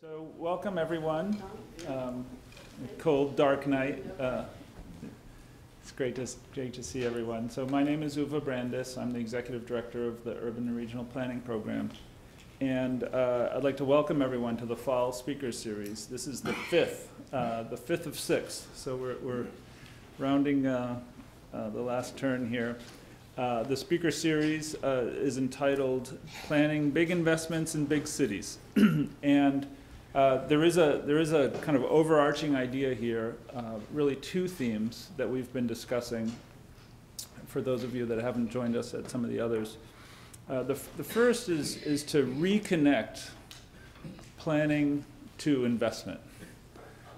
So welcome everyone. Cold, dark night. It's great to see everyone. So my name is Uwe Brandis. I'm the Executive Director of the Urban and Regional Planning Program. And I'd like to welcome everyone to the Fall Speaker Series. This is the fifth of six. So we're rounding the last turn here. The speaker series is entitled Planning Big Investments in Big Cities. And there is a kind of overarching idea here, really two themes that we've been discussing for those of you that haven't joined us at some of the others. The first is to reconnect planning to investment.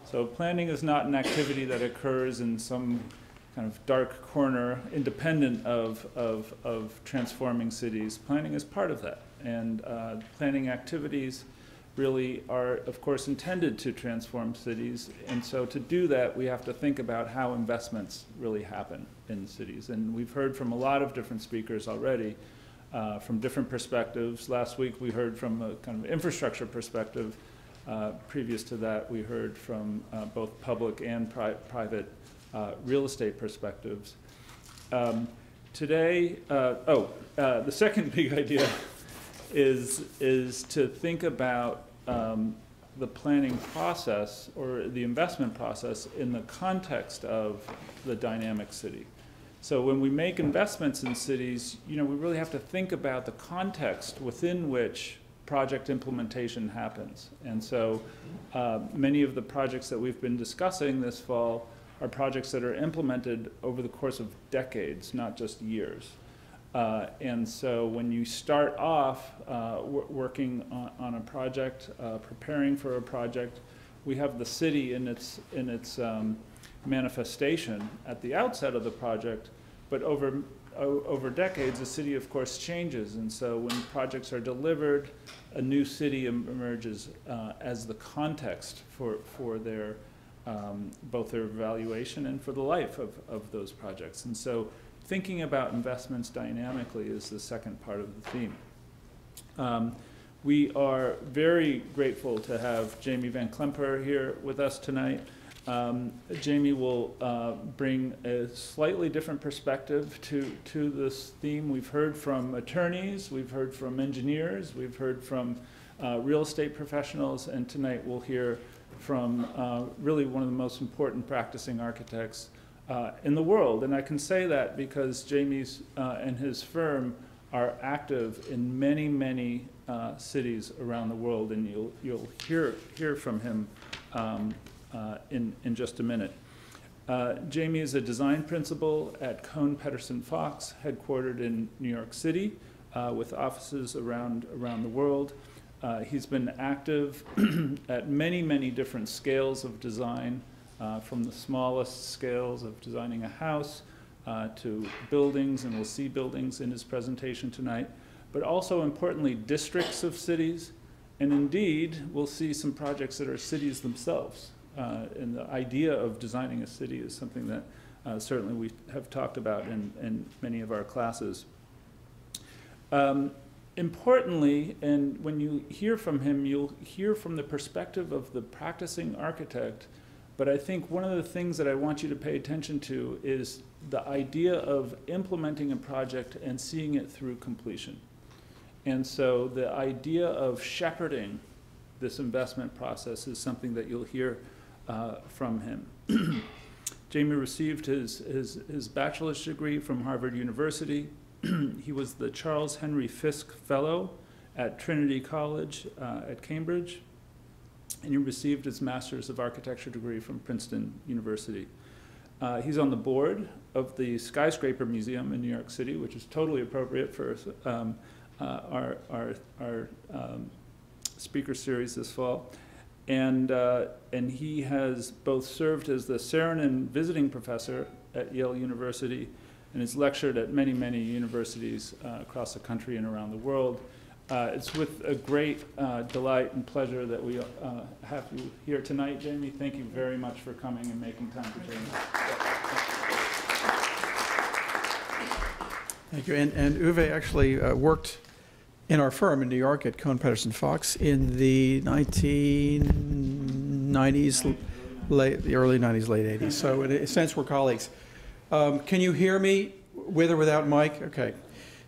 So planning is not an activity that occurs in some kind of dark corner independent of transforming cities. Planning is part of that, and planning activities really are, of course, intended to transform cities. And so to do that, we have to think about how investments really happen in cities. And we've heard from a lot of different speakers already from different perspectives. Last week, we heard from a kind of infrastructure perspective. Previous to that, we heard from both public and private real estate perspectives. Today, the second big idea is to think about the planning process or the investment process in the context of the dynamic city. So when we make investments in cities, we really have to think about the context within which project implementation happens. And so many of the projects that we've been discussing this fall are projects that are implemented over the course of decades, not just years. And so when you start off working on a project, preparing for a project, we have the city in its manifestation at the outset of the project, but over decades, the city, of course, changes. And so when projects are delivered, a new city emerges as the context for their both their evaluation and for the life of those projects. And so thinking about investments dynamically is the second part of the theme. We are very grateful to have James Von Klemperer here with us tonight. Jamie will bring a slightly different perspective to this theme. We've heard from attorneys, we've heard from engineers, we've heard from real estate professionals, and tonight we'll hear from really one of the most important practicing architects in the world. And I can say that because Jamie's and his firm are active in many, many cities around the world, and you'll hear from him in just a minute. Jamie is a design principal at Kohn Pedersen Fox, headquartered in New York City, with offices around the world. He's been active at many, many different scales of design, from the smallest scales of designing a house to buildings, and we'll see buildings in his presentation tonight, but also importantly districts of cities, and indeed we'll see some projects that are cities themselves. And the idea of designing a city is something that certainly we have talked about in many of our classes. Importantly, and when you hear from him, you'll hear from the perspective of the practicing architect. But I think one of the things that I want you to pay attention to is the idea of implementing a project and seeing it through completion. And so the idea of shepherding this investment process is something that you'll hear from him. Jamie received his bachelor's degree from Harvard University. He was the Charles Henry Fisk Fellow at Trinity College at Cambridge. And he received his Master's of Architecture degree from Princeton University. He's on the board of the Skyscraper Museum in New York City, which is totally appropriate for our speaker series this fall. And he has both served as the Saarinen Visiting Professor at Yale University and has lectured at many, many universities across the country and around the world. It's with a great delight and pleasure that we have you here tonight, Jamie. Thank you very much for coming and making time to join us. Thank you. And Uwe actually worked in our firm in New York at Kohn Pedersen Fox in the 1990s, the early 90s, late 80s. So in a sense, we're colleagues. Can you hear me with or without mic? Okay.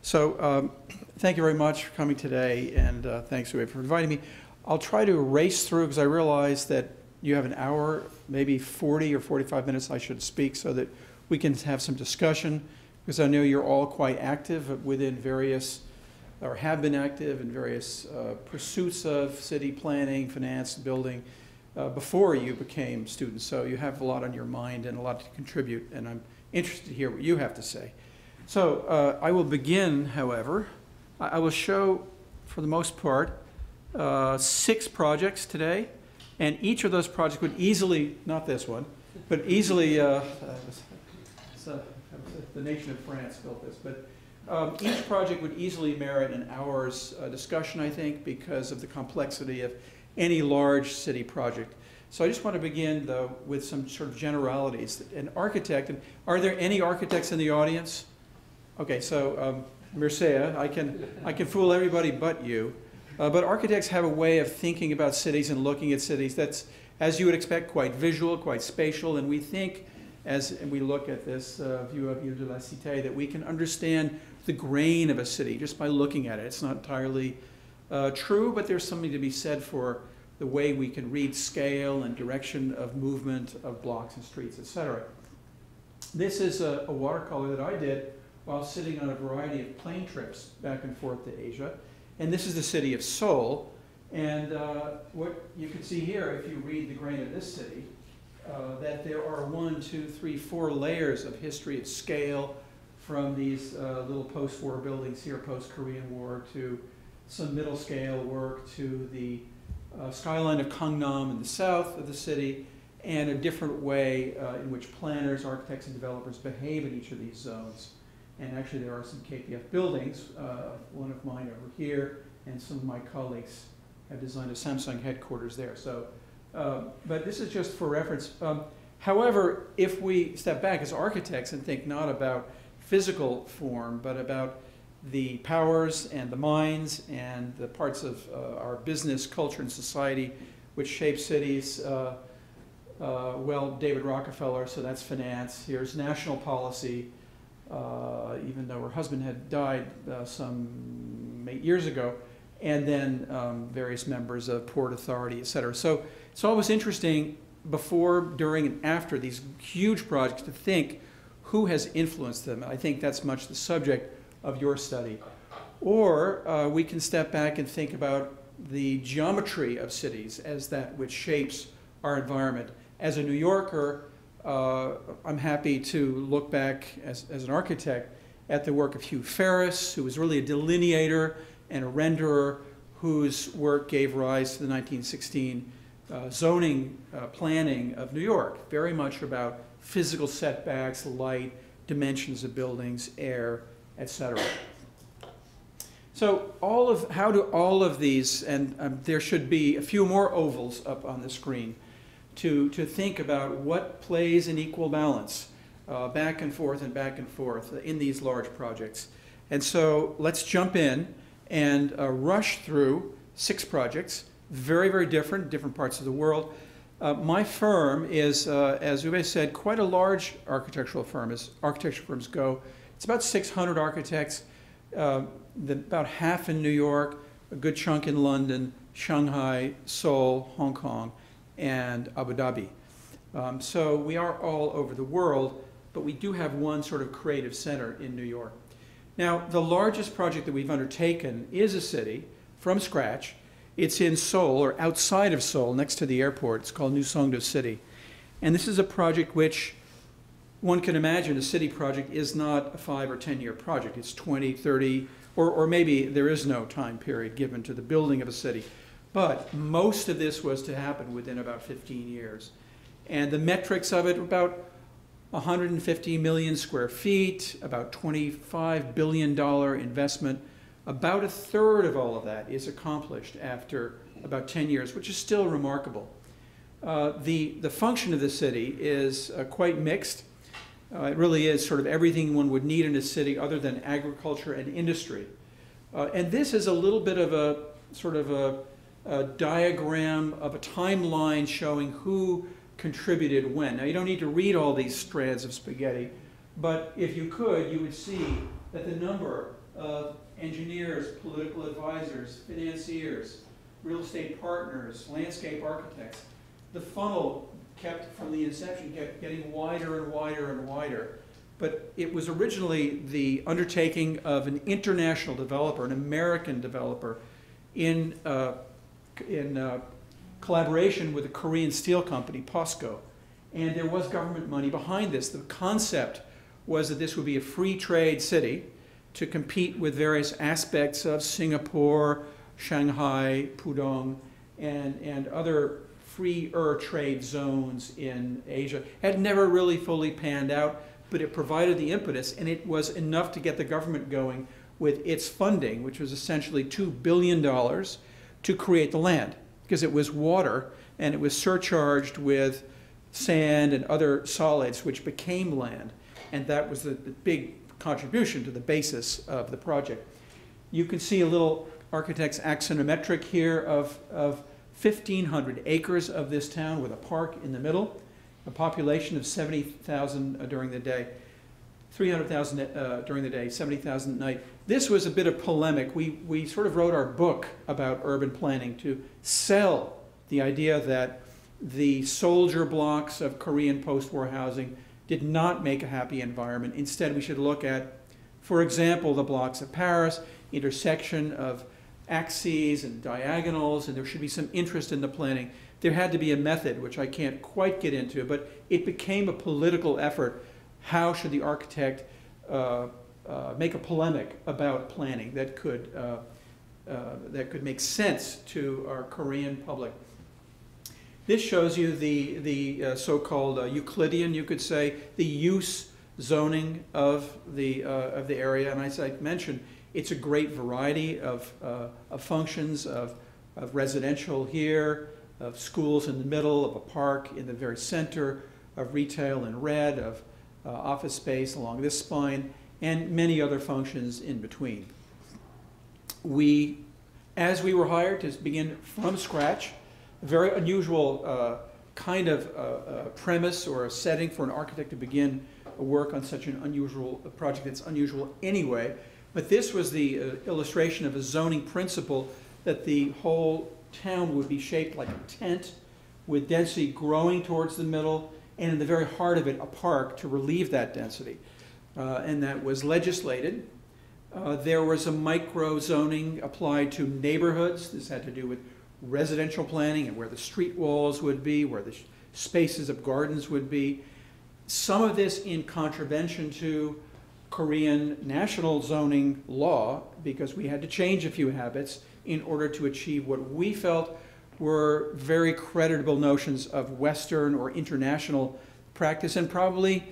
So thank you very much for coming today, and thanks for inviting me. I'll try to race through because I realize that you have an hour, maybe 40 or 45 minutes I should speak so that we can have some discussion, because I know you're all quite active within various, or have been active in various pursuits of city planning, finance, building, before you became students. So you have a lot on your mind and a lot to contribute, and I'm interested to hear what you have to say. So I will begin, however. I will show, for the most part, 6 projects today, and each of those projects would easily, not this one, but easily, the nation of France built this, but each project would easily merit an hour's discussion, I think, because of the complexity of any large city project. So I just want to begin, though, with some sort of generalities. An architect, and are there any architects in the audience? Okay, so Mircea, I can fool everybody but you. But architects have a way of thinking about cities and looking at cities that's, as you would expect, quite visual, quite spatial, and we think, as we look at this view of Ile de la Cité, that we can understand the grain of a city just by looking at it. It's not entirely true, but there's something to be said for the way we can read scale and direction of movement of blocks and streets, etc. This is a watercolor that I did while sitting on a variety of plane trips back and forth to Asia. And this is the city of Seoul. And what you can see here, if you read the grain of this city, that there are 1, 2, 3, 4 layers of history of scale, from these little post-war buildings here, post-Korean War, to some middle-scale work, to the skyline of Gangnam in the south of the city, and a different way in which planners, architects, and developers behave in each of these zones. And actually there are some KPF buildings, one of mine over here, and some of my colleagues have designed a Samsung headquarters there. So, but this is just for reference. However, if we step back as architects and think not about physical form, but about the powers and the minds and the parts of our business, culture, and society which shape cities, well, David Rockefeller, so that's finance. Here's national policy, even though her husband had died some 8 years ago, and then various members of Port Authority, et cetera. So it's always interesting before, during, and after these huge projects to think who has influenced them. I think that's much the subject of your study. Or we can step back and think about the geometry of cities as that which shapes our environment. As a New Yorker, I'm happy to look back as an architect at the work of Hugh Ferris, who was really a delineator and a renderer, whose work gave rise to the 1916 zoning planning of New York, very much about physical setbacks, light, dimensions of buildings, air, etc. So how do all of these, and there should be a few more ovals up on the screen, to think about what plays an equal balance back and forth in these large projects. And so let's jump in and rush through 6 projects, very, very different parts of the world. My firm is, as Uwe said, quite a large architectural firm, as architecture firms go. It's about 600 architects, about half in New York, a good chunk in London, Shanghai, Seoul, Hong Kong, and Abu Dhabi. So we are all over the world, but we do have one sort of creative center in New York. Now, the largest project that we've undertaken is a city from scratch. It's in Seoul, or outside of Seoul, next to the airport. It's called New Songdo City. And this is a project which one can imagine a city project is not a 5 or 10-year project. It's 20, 30, or maybe there is no time period given to the building of a city. But most of this was to happen within about 15 years. And the metrics of it, about 150 million square feet, about $25 billion investment. About a third of all of that is accomplished after about 10 years, which is still remarkable. The function of the city is quite mixed. It really is sort of everything one would need in a city other than agriculture and industry. And this is a little bit of a sort of a diagram of a timeline showing who contributed when. Now, you don't need to read all these strands of spaghetti, but if you could, you would see that the number of engineers, political advisors, financiers, real estate partners, landscape architects, the funnel kept from the inception kept getting wider and wider and wider. But it was originally the undertaking of an international developer, an American developer, in collaboration with a Korean steel company, POSCO. And there was government money behind this. The concept was that this would be a free trade city to compete with various aspects of Singapore, Shanghai, Pudong, and other freer trade zones in Asia. It had never really fully panned out, but it provided the impetus, and it was enough to get the government going with its funding, which was essentially $2 billion to create the land, because it was water, and it was surcharged with sand and other solids, which became land. And that was the big contribution to the basis of the project. You can see a little architect's axonometric here of 1,500 acres of this town with a park in the middle, a population of 70,000 during the day, 300,000 during the day, 70,000 at night. This was a bit of polemic. We sort of wrote our book about urban planning to sell the idea that the soldier blocks of Korean post-war housing did not make a happy environment. Instead, we should look at, for example, the blocks of Paris, intersection of axes and diagonals, and there should be some interest in the planning. There had to be a method, which I can't quite get into, but it became a political effort. How should the architect make a polemic about planning that could make sense to our Korean public? This shows you the so-called Euclidean, you could say, the use zoning of the area. And as I mentioned, it's a great variety of functions, of residential here, of schools in the middle, of a park in the very center, of retail in red, of office space along this spine, and many other functions in between. As we were hired to begin from scratch, a very unusual kind of premise or a setting for an architect to begin a work on such an unusual project that's unusual anyway. But this was the illustration of a zoning principle that the whole town would be shaped like a tent with density growing towards the middle, and in the very heart of it, a park to relieve that density. And that was legislated. There was a micro zoning applied to neighborhoods. This had to do with residential planning and where the street walls would be, where the spaces of gardens would be. Some of this in contravention to Korean national zoning law, because we had to change a few habits in order to achieve what we felt were very creditable notions of Western or international practice, and probably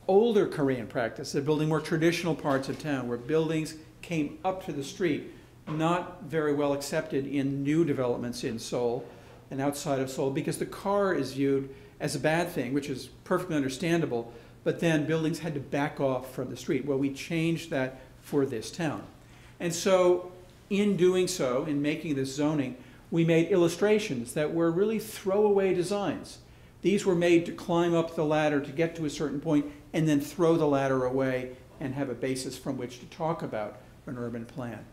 older Korean practice, of building more traditional parts of town where buildings came up to the street, not very well accepted in new developments in Seoul and outside of Seoul, because the car is viewed as a bad thing, which is perfectly understandable, but then buildings had to back off from the street. Well, we changed that for this town. And so in doing so, in making this zoning, we made illustrations that were really throwaway designs. These were made to climb up the ladder to get to a certain point and then throw the ladder away and have a basis from which to talk about an urban plan.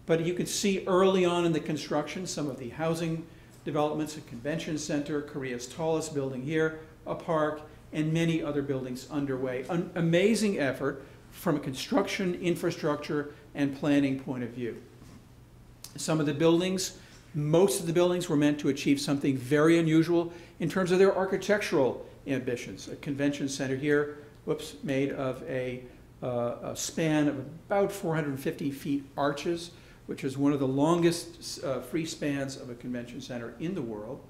But you can see early on in the construction some of the housing developments, a convention center, Korea's tallest building here, a park, and many other buildings underway. An amazing effort from a construction, infrastructure, and planning point of view. Some of the buildings, most of the buildings were meant to achieve something very unusual in terms of their architectural ambitions. A convention center here, made of a span of about 450 feet arches, which is one of the longest free spans of a convention center in the world.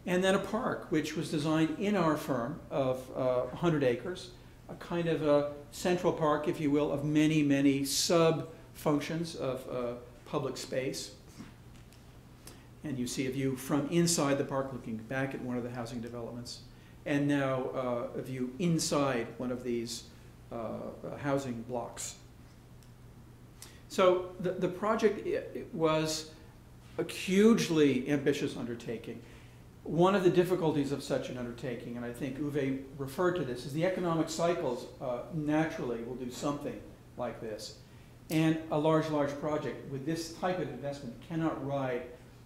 And then a park, which was designed in our firm of 100 acres, a kind of a central park, if you will, of many, many sub-functions of public space. And you see a view from inside the park looking back at one of the housing developments. And now a view inside one of these housing blocks. So the project it was a hugely ambitious undertaking. One of the difficulties of such an undertaking, and I think Uwe referred to this, is the economic cycles naturally will do something like this. And a large project with this type of investment cannot ride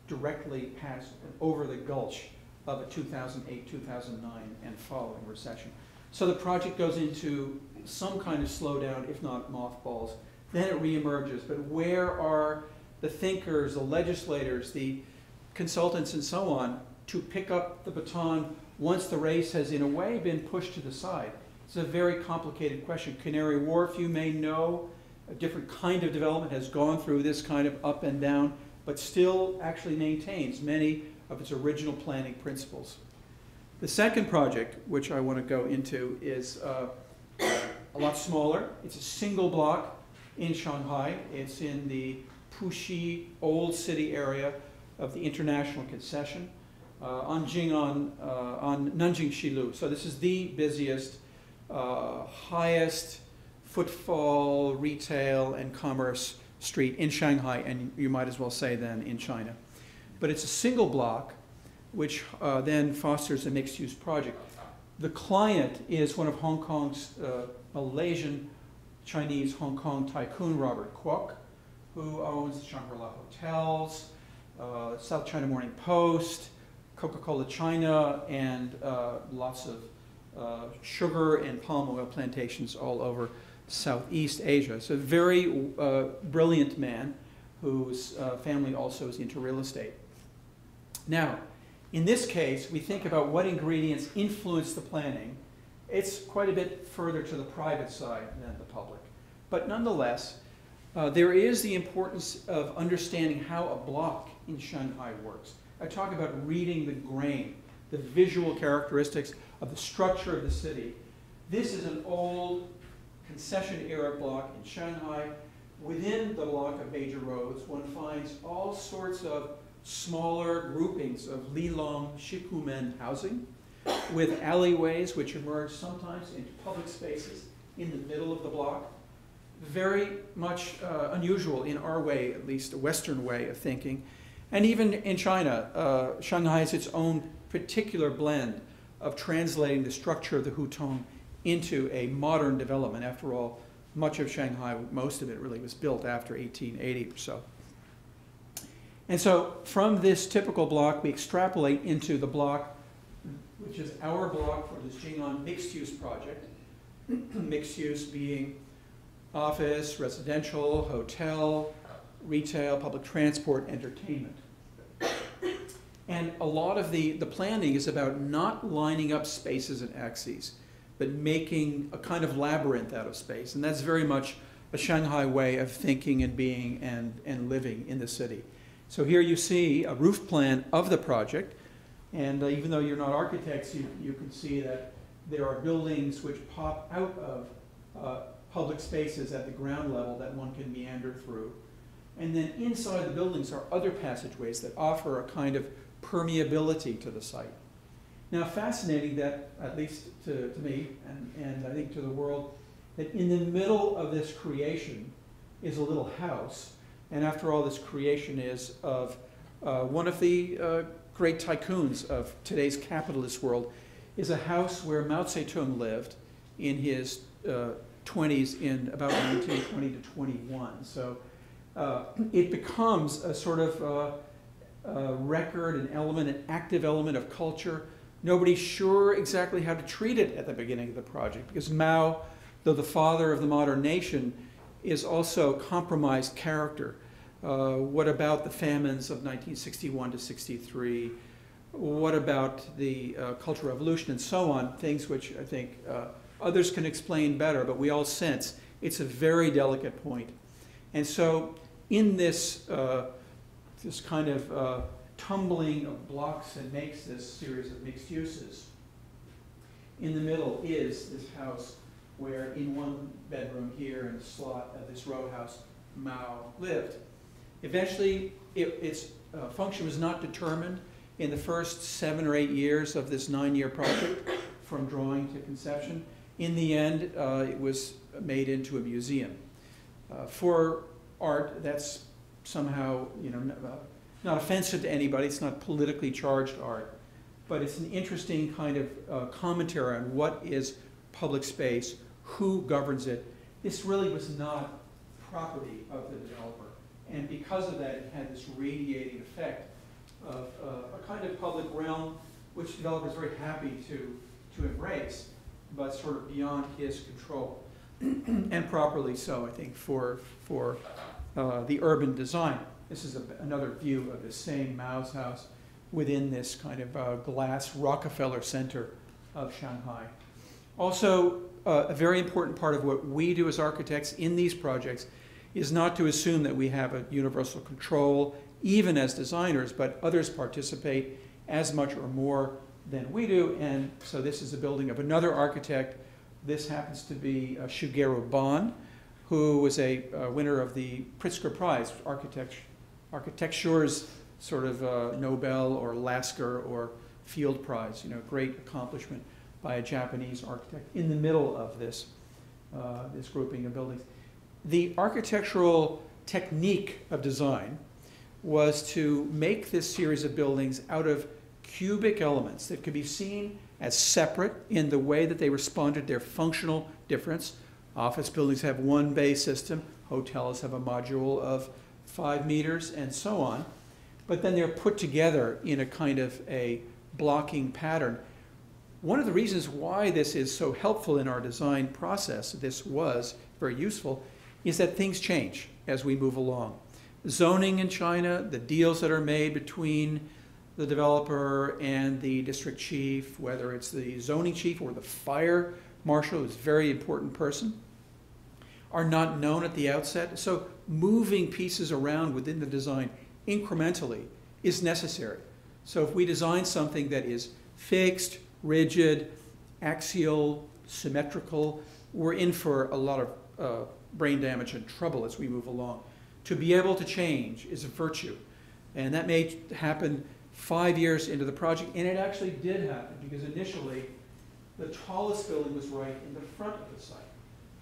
directly past and over the gulch of a 2008, 2009 and following recession. So the project goes into some kind of slowdown, if not mothballs. Then it reemerges. But where are the thinkers, the legislators, the consultants, and so on to pick up the baton once the race has, in a way, been pushed to the side? It's a very complicated question. Canary Wharf, you may know, a different kind of development has gone through this kind of up and down, but still actually maintains many of its original planning principles. The second project, which I want to go into, is a lot smaller. It's a single block in Shanghai. It's in the Puxi Old City area of the International Concession on Nanjing Shilu. So this is the busiest, highest footfall, retail, and commerce street in Shanghai, and you might as well say then in China. But it's a single block, which then fosters a mixed-use project. The client is one of Hong Kong's Malaysian Chinese Hong Kong tycoon, Robert Kwok, who owns Shangri-La Hotels, South China Morning Post, Coca-Cola China, and lots of sugar and palm oil plantations all over Southeast Asia. So a very brilliant man whose family also is into real estate. Now, in this case, we think about what ingredients influence the planning. It's quite a bit further to the private side than the public. But nonetheless, there is the importance of understanding how a block in Shanghai works. I talk about reading the grain, the visual characteristics of the structure of the city. This is an old concession-era block in Shanghai. Within the block of major roads, one finds all sorts of smaller groupings of Lilong Shikumen housing with alleyways which emerge sometimes into public spaces in the middle of the block. Very much unusual in our way, at least a Western way of thinking. And even in China, Shanghai has its own particular blend of translating the structure of the hutong into a modern development. After all, much of Shanghai, most of it really was built after 1880 or so. And so from this typical block, we extrapolate into the block, which is our block for this Jing'an mixed-use project. Mixed use being office, residential, hotel, retail, public transport, entertainment. And a lot of the planning is about not lining up spaces and axes, but making a kind of labyrinth out of space. And that's very much a Shanghai way of thinking and being and living in the city. So here you see a roof plan of the project. And even though you're not architects, you can see that there are buildings which pop out of public spaces at the ground level that one can meander through. And then inside the buildings are other passageways that offer a kind of permeability to the site. Now, fascinating that, at least to me, and I think to the world, that in the middle of this creation is a little house. And after all, this creation is of one of the great tycoons of today's capitalist world, is a house where Mao Zedong lived in his 20s in about 1920 to 21. So it becomes a sort of record, an element, an active element of culture. Nobody's sure exactly how to treat it at the beginning of the project, because Mao, though the father of the modern nation, is also a compromised character. What about the famines of 1961 to 63? What about the Cultural Revolution and so on? Things which I think others can explain better, but we all sense it's a very delicate point. And so in this, this kind of tumbling of blocks that makes this series of mixed uses, in the middle is this house where in one bedroom here in the slot of this row house, Mao lived. Eventually, its function was not determined in the first 7 or 8 years of this 9-year project, from drawing to conception. In the end, it was made into a museum. For art that's somehow, not offensive to anybody. It's not politically charged art, but it's an interesting kind of commentary on what is public space, who governs it. This really was not property of the developer, and because of that, it had this radiating effect of a kind of public realm which the developer is very happy to embrace, but sort of beyond his control, and properly so, I think, for the urban design. This is another view of the same Mao's house within this kind of glass Rockefeller Center of Shanghai. Also, a very important part of what we do as architects in these projects is not to assume that we have a universal control, even as designers, but others participate as much or more than we do. And so this is a building of another architect. This happens to be Shigeru Ban, who was a winner of the Pritzker Prize, architecture's sort of Nobel or Lasker or Field Prize, great accomplishment by a Japanese architect in the middle of this, this grouping of buildings. The architectural technique of design was to make this series of buildings out of cubic elements that could be seen as separate in the way that they responded to their functional difference. Office buildings have one bay system, hotels have a module of 5 meters, and so on. But then they're put together in a kind of a blocking pattern. One of the reasons why this is so helpful in our design process, this was very useful, is that things change as we move along. Zoning in China, the deals that are made between the developer and the district chief, whether it's the zoning chief or the fire marshal, who's a very important person, are not known at the outset. So moving pieces around within the design incrementally is necessary. So if we design something that is fixed, rigid, axial, symmetrical, we're in for a lot of brain damage and trouble as we move along. To be able to change is a virtue. And that may happen 5 years into the project, and it actually did happen, because initially the tallest building was right in the front of the site.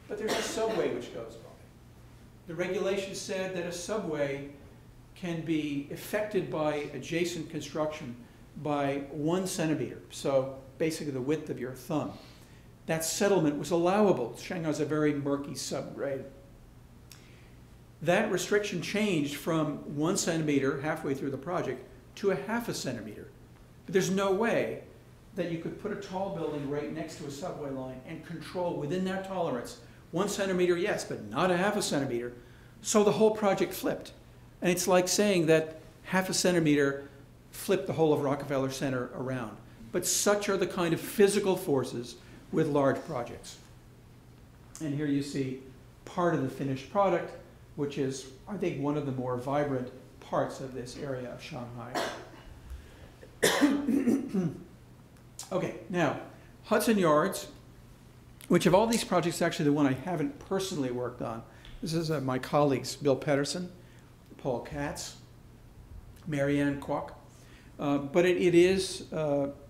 But there's a subway which goes by. The regulations said that a subway can be affected by adjacent construction by 1 centimeter, so basically the width of your thumb. That settlement was allowable. Shanghai is a very murky subgrade. That restriction changed from 1 centimeter halfway through the project to a ½ centimeter. But there's no way that you could put a tall building right next to a subway line and control within that tolerance. 1 centimeter, yes, but not a ½ centimeter. So the whole project flipped. And it's like saying that ½ centimeter flipped the whole of Rockefeller Center around. But such are the kind of physical forces with large projects. And here you see part of the finished product, which is, I think, one of the more vibrant parts of this area of Shanghai. Okay, now, Hudson Yards, which of all these projects is actually the one I haven't personally worked on. This is my colleagues, Bill Pedersen, Paul Katz, Marianne Kwok. But it is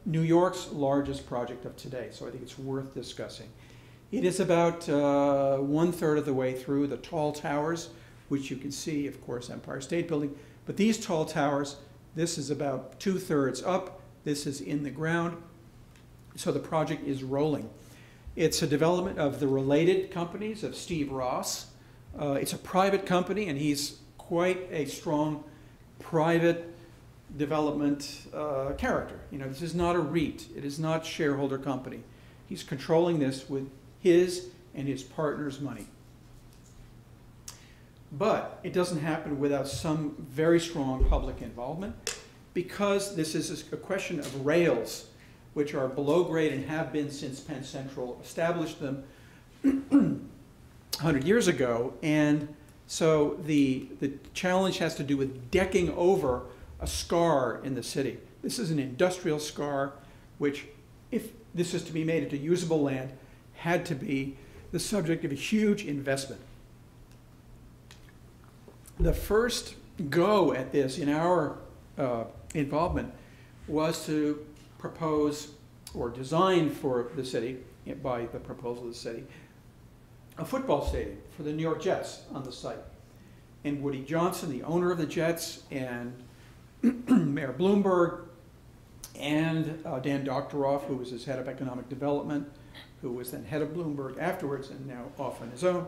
New York's largest project of today, so I think it's worth discussing. It is about 1/3 of the way through the tall towers, which you can see, of course, Empire State Building. But these tall towers, this is about 2/3 up. This is in the ground. So the project is rolling. It's a development of the related companies of Steve Ross. It's a private company, and he's quite a strong private development character. This is not a REIT. It is not shareholder company. He's controlling this with his and his partner's money. But it doesn't happen without some very strong public involvement, because this is a question of rails, which are below grade and have been since Penn Central established them 100 years ago. And so the challenge has to do with decking over a scar in the city. This is an industrial scar, which, if this is to be made into usable land, had to be the subject of a huge investment. The first go at this in our involvement was to propose or design for the city, by the proposal of the city, a football stadium for the New York Jets on the site. and Woody Johnson, the owner of the Jets, and Mayor Bloomberg, and Dan Doctoroff, who was his head of economic development, who was then head of Bloomberg afterwards and now off on his own,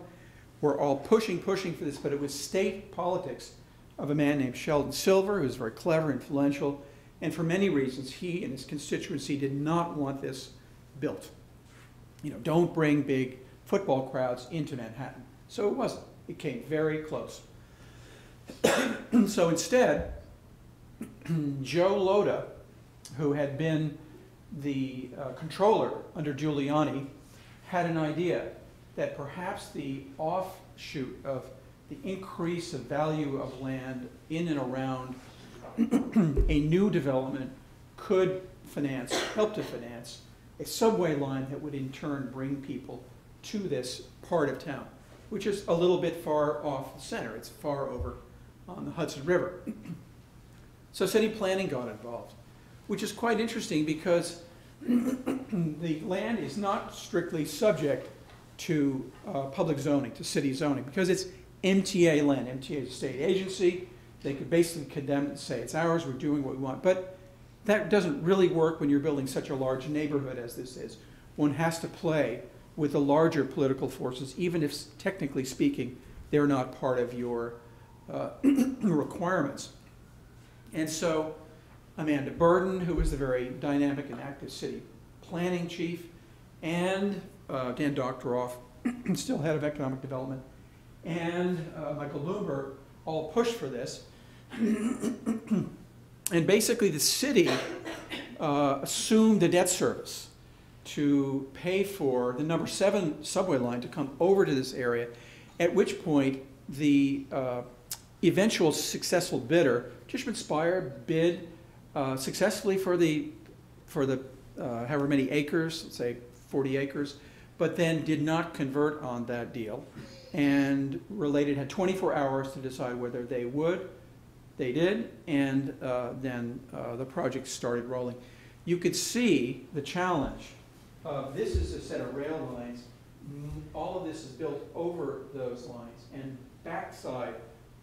were all pushing for this, but it was state politics of a man named Sheldon Silver, who was very clever, influential, and for many reasons, he and his constituency did not want this built. You know, don't bring big football crowds into Manhattan. So it wasn't. It came very close. So instead, Joe Loda, who had been the controller under Giuliani, had an idea that perhaps the offshoot of the increase of value of land in and around a new development could help to finance a subway line that would in turn bring people to this part of town, which is a little bit far off the center. It's far over on the Hudson River. So city planning got involved, which is quite interesting because the land is not strictly subject to public zoning, to city zoning, because it's MTA land. MTA is a state agency. They could basically condemn it and say, it's ours, we're doing what we want. But that doesn't really work when you're building such a large neighborhood as this is. One has to play with the larger political forces, even if, technically speaking, they're not part of your requirements. And so Amanda Burden, who was the very dynamic and active city planning chief, and Dan Doctoroff, still head of economic development, and Michael Bloomberg all pushed for this. And basically the city assumed the debt service to pay for the number 7 subway line to come over to this area, at which point the eventual successful bidder, Tishman Speyer, bid successfully for the however many acres, let's say 40 acres, but then did not convert on that deal, and Related had 24 hours to decide whether they would. They did, and then the project started rolling. You could see the challenge. This is a set of rail lines. All of this is built over those lines, and backside,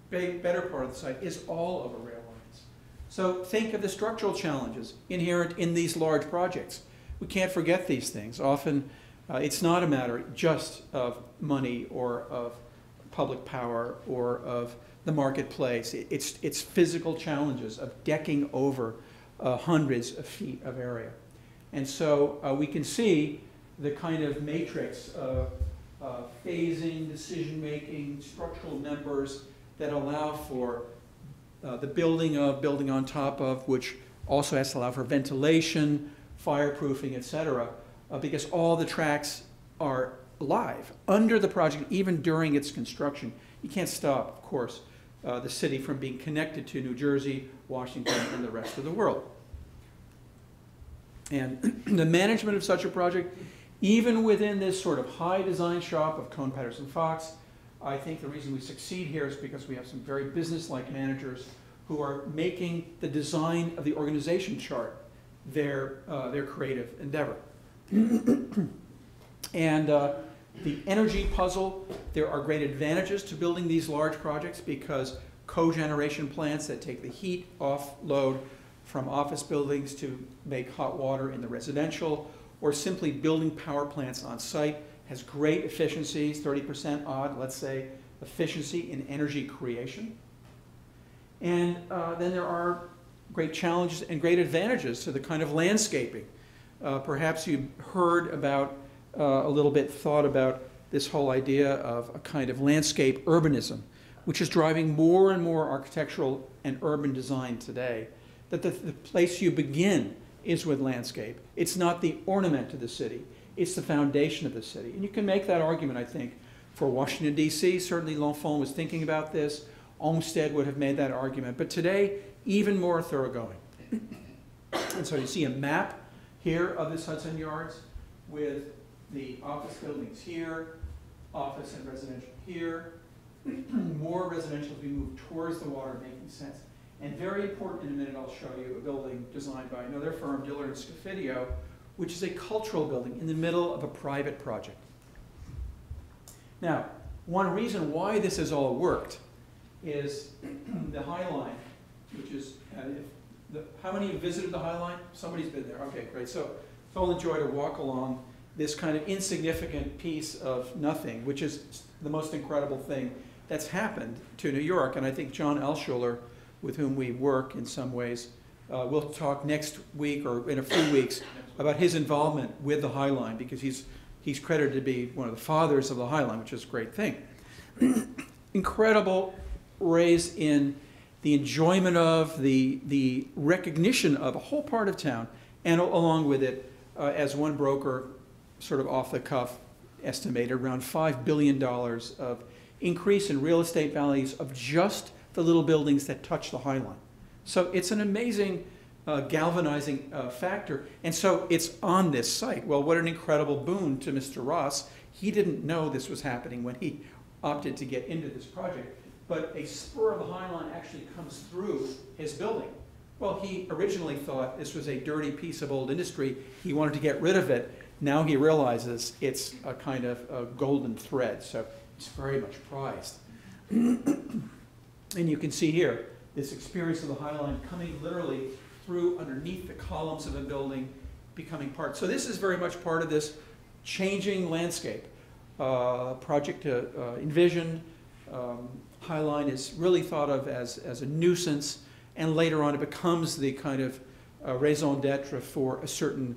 better part of the site, is all over rail lines. So think of the structural challenges inherent in these large projects. We can't forget these things. Often it's not a matter just of money or of public power or of the marketplace. It's physical challenges of decking over hundreds of feet of area. And so we can see the kind of matrix of phasing, decision-making, structural members that allow for the building on top of, which also has to allow for ventilation, fireproofing, etc., because all the tracks are live under the project, even during its construction. You can't stop, of course, the city from being connected to New Jersey, Washington, and the rest of the world. And the management of such a project, even within this sort of high design shop of Kohn Pedersen Fox, I think the reason we succeed here is because we have some very business-like managers who are making the design of the organization chart their creative endeavor. And the energy puzzle, there are great advantages to building these large projects because cogeneration plants that take the heat off load from office buildings to make hot water in the residential, or simply building power plants on site has great efficiencies, 30% odd, let's say, efficiency in energy creation. And then there are great challenges and great advantages to the kind of landscaping. Perhaps you heard about, a little bit thought about this whole idea of a kind of landscape urbanism, which is driving more and more architectural and urban design today, that the place you begin is with landscape. It's not the ornament to the city, it's the foundation of the city. And you can make that argument, I think, for Washington, D.C. Certainly L'Enfant was thinking about this. Olmsted would have made that argument. But today, even more thoroughgoing. And so you see a map here of this Hudson Yards with the office buildings here, office and residential here, more residential as we move towards the water, making sense. And very important, in a minute I'll show you a building designed by another firm, Dillard & Scofidio, which is a cultural building in the middle of a private project. Now, one reason why this has all worked is the High Line, which is, how many have visited the High Line? Somebody's been there. Okay, great. So it's all a joy to walk along this kind of insignificant piece of nothing, which is the most incredible thing that's happened to New York. And I think John Alschuler, with whom we work in some ways, we'll talk next week or in a few weeks about his involvement with the High Line, because he's credited to be one of the fathers of the High Line, which is a great thing. Incredible raise in the enjoyment of, the recognition of a whole part of town, and along with it, as one broker sort of off the cuff estimated, around $5 billion of increase in real estate values of just the little buildings that touch the High Line. So it's an amazing galvanizing factor, and so it's on this site. Well, what an incredible boon to Mr. Ross. He didn't know this was happening when he opted to get into this project, but a spur of the High Line actually comes through his building. Well, he originally thought this was a dirty piece of old industry. He wanted to get rid of it. Now he realizes it's a kind of a golden thread, so it's very much prized. And you can see here this experience of the High Line coming literally through underneath the columns of a building, becoming part. So this is very much part of this changing landscape. Project envisioned. High Line is really thought of as a nuisance, and later on it becomes the kind of raison d'etre for a certain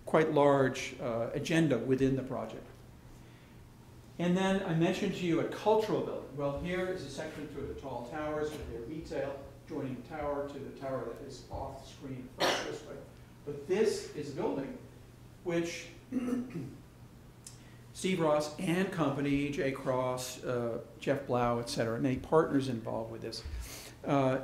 quite large agenda within the project. And then I mentioned to you a cultural building. Well, here is a section through the tall towers with their retail, joining the tower to the tower that is off the screen this way. But this is a building which Steve Ross and company, Jay Cross, Jeff Blau, et cetera, many partners involved with this,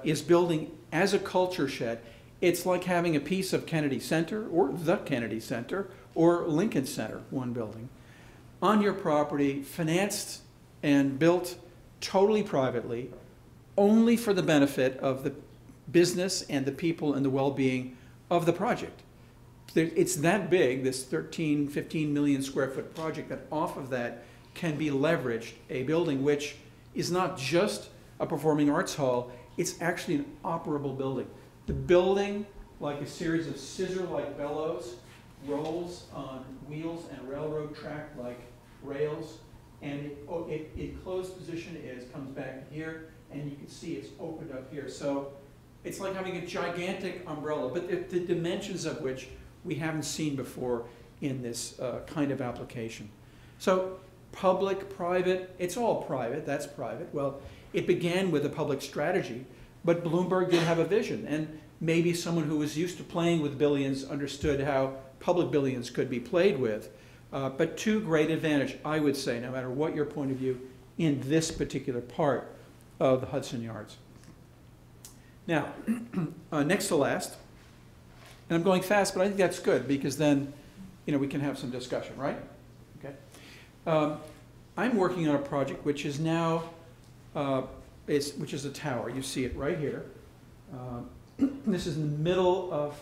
is building as a culture shed. It's like having a piece of Kennedy Center or the Kennedy Center or Lincoln Center, one building, on your property, financed and built totally privately, only for the benefit of the business and the people and the well-being of the project. It's that big, this 13, 15 million square foot project, that off of that can be leveraged a building which is not just a performing arts hall, it's actually an operable building. The building, like a series of scissor-like bellows, rolls on wheels and railroad track like rails, and in closed position comes back here, and you can see it's opened up here. So it's like having a gigantic umbrella, but the dimensions of which we haven't seen before in this kind of application. So public, private, it's all private, that's private. Well, it began with a public strategy, but Bloomberg did have a vision, and maybe someone who was used to playing with billions understood how public billions could be played with. But to great advantage, I would say, no matter what your point of view, in this particular part of the Hudson Yards. Now, next to last, and I'm going fast, but I think that's good, because then we can have some discussion, right? Okay. I'm working on a project which is now, which is a tower. You see it right here. This is in the middle of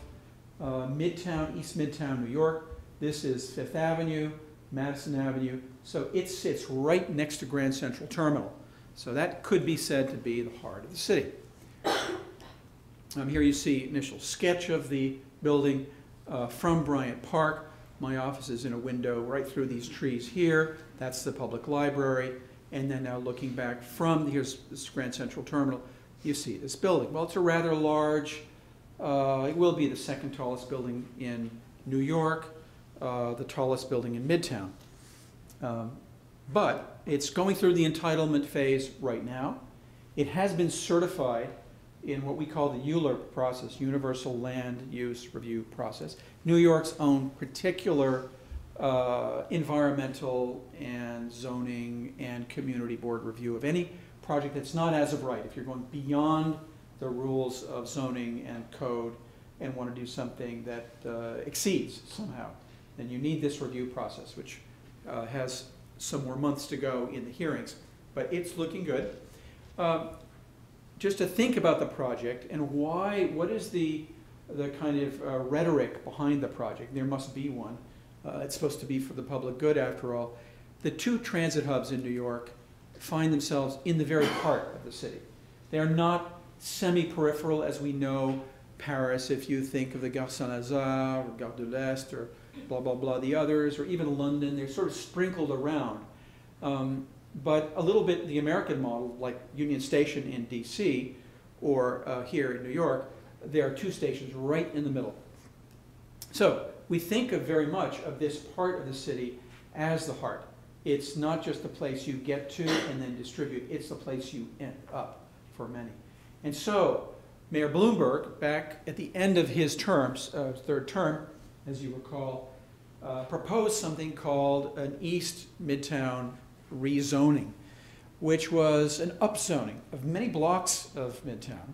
Midtown, East Midtown, New York. This is Fifth Avenue, Madison Avenue. So it sits right next to Grand Central Terminal. So that could be said to be the heart of the city. Here you see initial sketch of the building from Bryant Park. My office is in a window right through these trees here. That's the public library. And then now looking back from, here's this Grand Central Terminal, you see this building. Well, it's a rather large, it will be the second tallest building in New York, the tallest building in Midtown. But it's going through the entitlement phase right now. It has been certified in what we call the ULURP process, Universal Land Use Review process, New York's own particular environmental and zoning and community board review of any project that's not as of right. If you're going beyond the rules of zoning and code and want to do something that exceeds somehow, then you need this review process, which has some more months to go in the hearings, but it's looking good. Just to think about the project and why, what is the kind of rhetoric behind the project? There must be one. It's supposed to be for the public good after all. The two transit hubs in New York find themselves in the very heart of the city. They are not semi-peripheral, as we know Paris, if you think of the Gare Saint-Lazare, or Gare de l'Est, or blah, blah, blah, the others, or even London. They're sort of sprinkled around. But a little bit the American model, like Union Station in DC, or here in New York, there are two stations right in the middle. So we think of very much of this part of the city as the heart. It's not just the place you get to and then distribute, it's the place you end up for many. And so Mayor Bloomberg, back at the end of his terms, third term, as you recall, proposed something called an East Midtown rezoning, which was an upzoning of many blocks of Midtown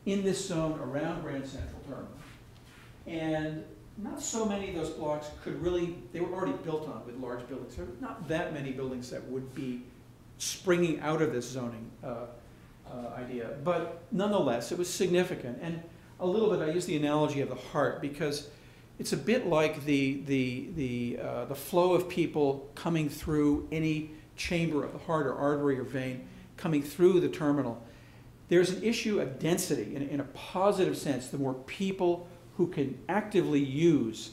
in this zone around Grand Central Terminal. And not so many of those blocks could really, they were already built on with large buildings. There were not that many buildings that would be springing out of this zoning idea. But nonetheless, it was significant. And a little bit, I use the analogy of the heart because it's a bit like the flow of people coming through any chamber of the heart or artery or vein coming through the terminal. There's an issue of density in a positive sense. The more people who can actively use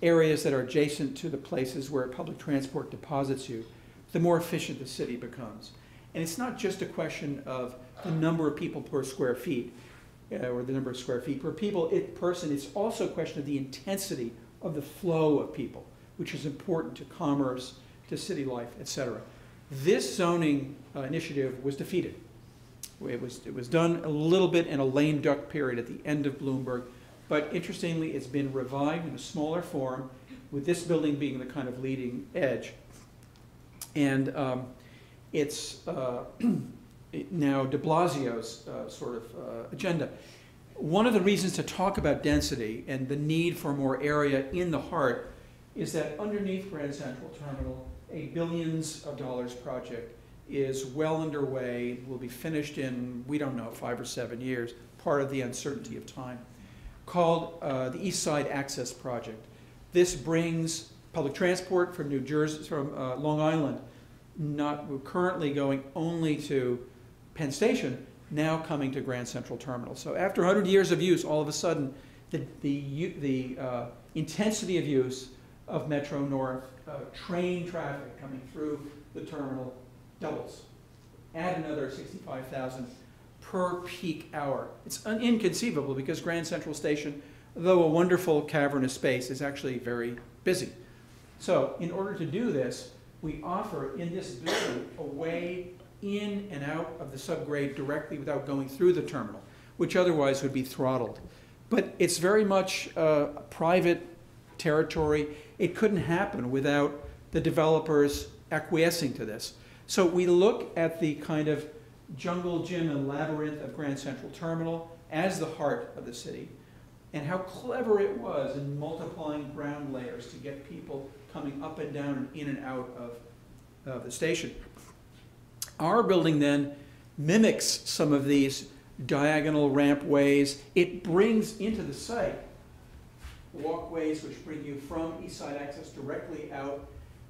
areas that are adjacent to the places where public transport deposits you, the more efficient the city becomes. And it's not just a question of the number of people per square feet, or the number of square feet per person. It's also a question of the intensity of the flow of people, which is important to commerce, to city life, etc. This zoning initiative was defeated. It was done a little bit in a lame duck period at the end of Bloomberg, but interestingly, it's been revived in a smaller form, with this building being the kind of leading edge. And it's now de Blasio's sort of agenda. One of the reasons to talk about density and the need for more area in the heart is that underneath Grand Central Terminal, a billions of dollars project is well underway, will be finished in, we don't know, 5 or 7 years, part of the uncertainty of time, called the East Side Access Project. This brings public transport from New Jersey, from Long Island, we're currently going only to Penn Station, now coming to Grand Central Terminal. So after 100 years of use, all of a sudden, the intensity of use of Metro North train traffic coming through the terminal doubles. Add another 65,000 per peak hour. It's inconceivable because Grand Central Station, though a wonderful cavernous space, is actually very busy. So in order to do this, we offer in this building a way in and out of the subgrade directly without going through the terminal, which otherwise would be throttled. But it's very much private territory. It couldn't happen without the developers acquiescing to this. So we look at the kind of jungle gym and labyrinth of Grand Central Terminal as the heart of the city, and how clever it was in multiplying ground layers to get people coming up and down and in and out of the station. Our building then mimics some of these diagonal ramp ways. It brings into the site walkways which bring you from East Side Access directly out.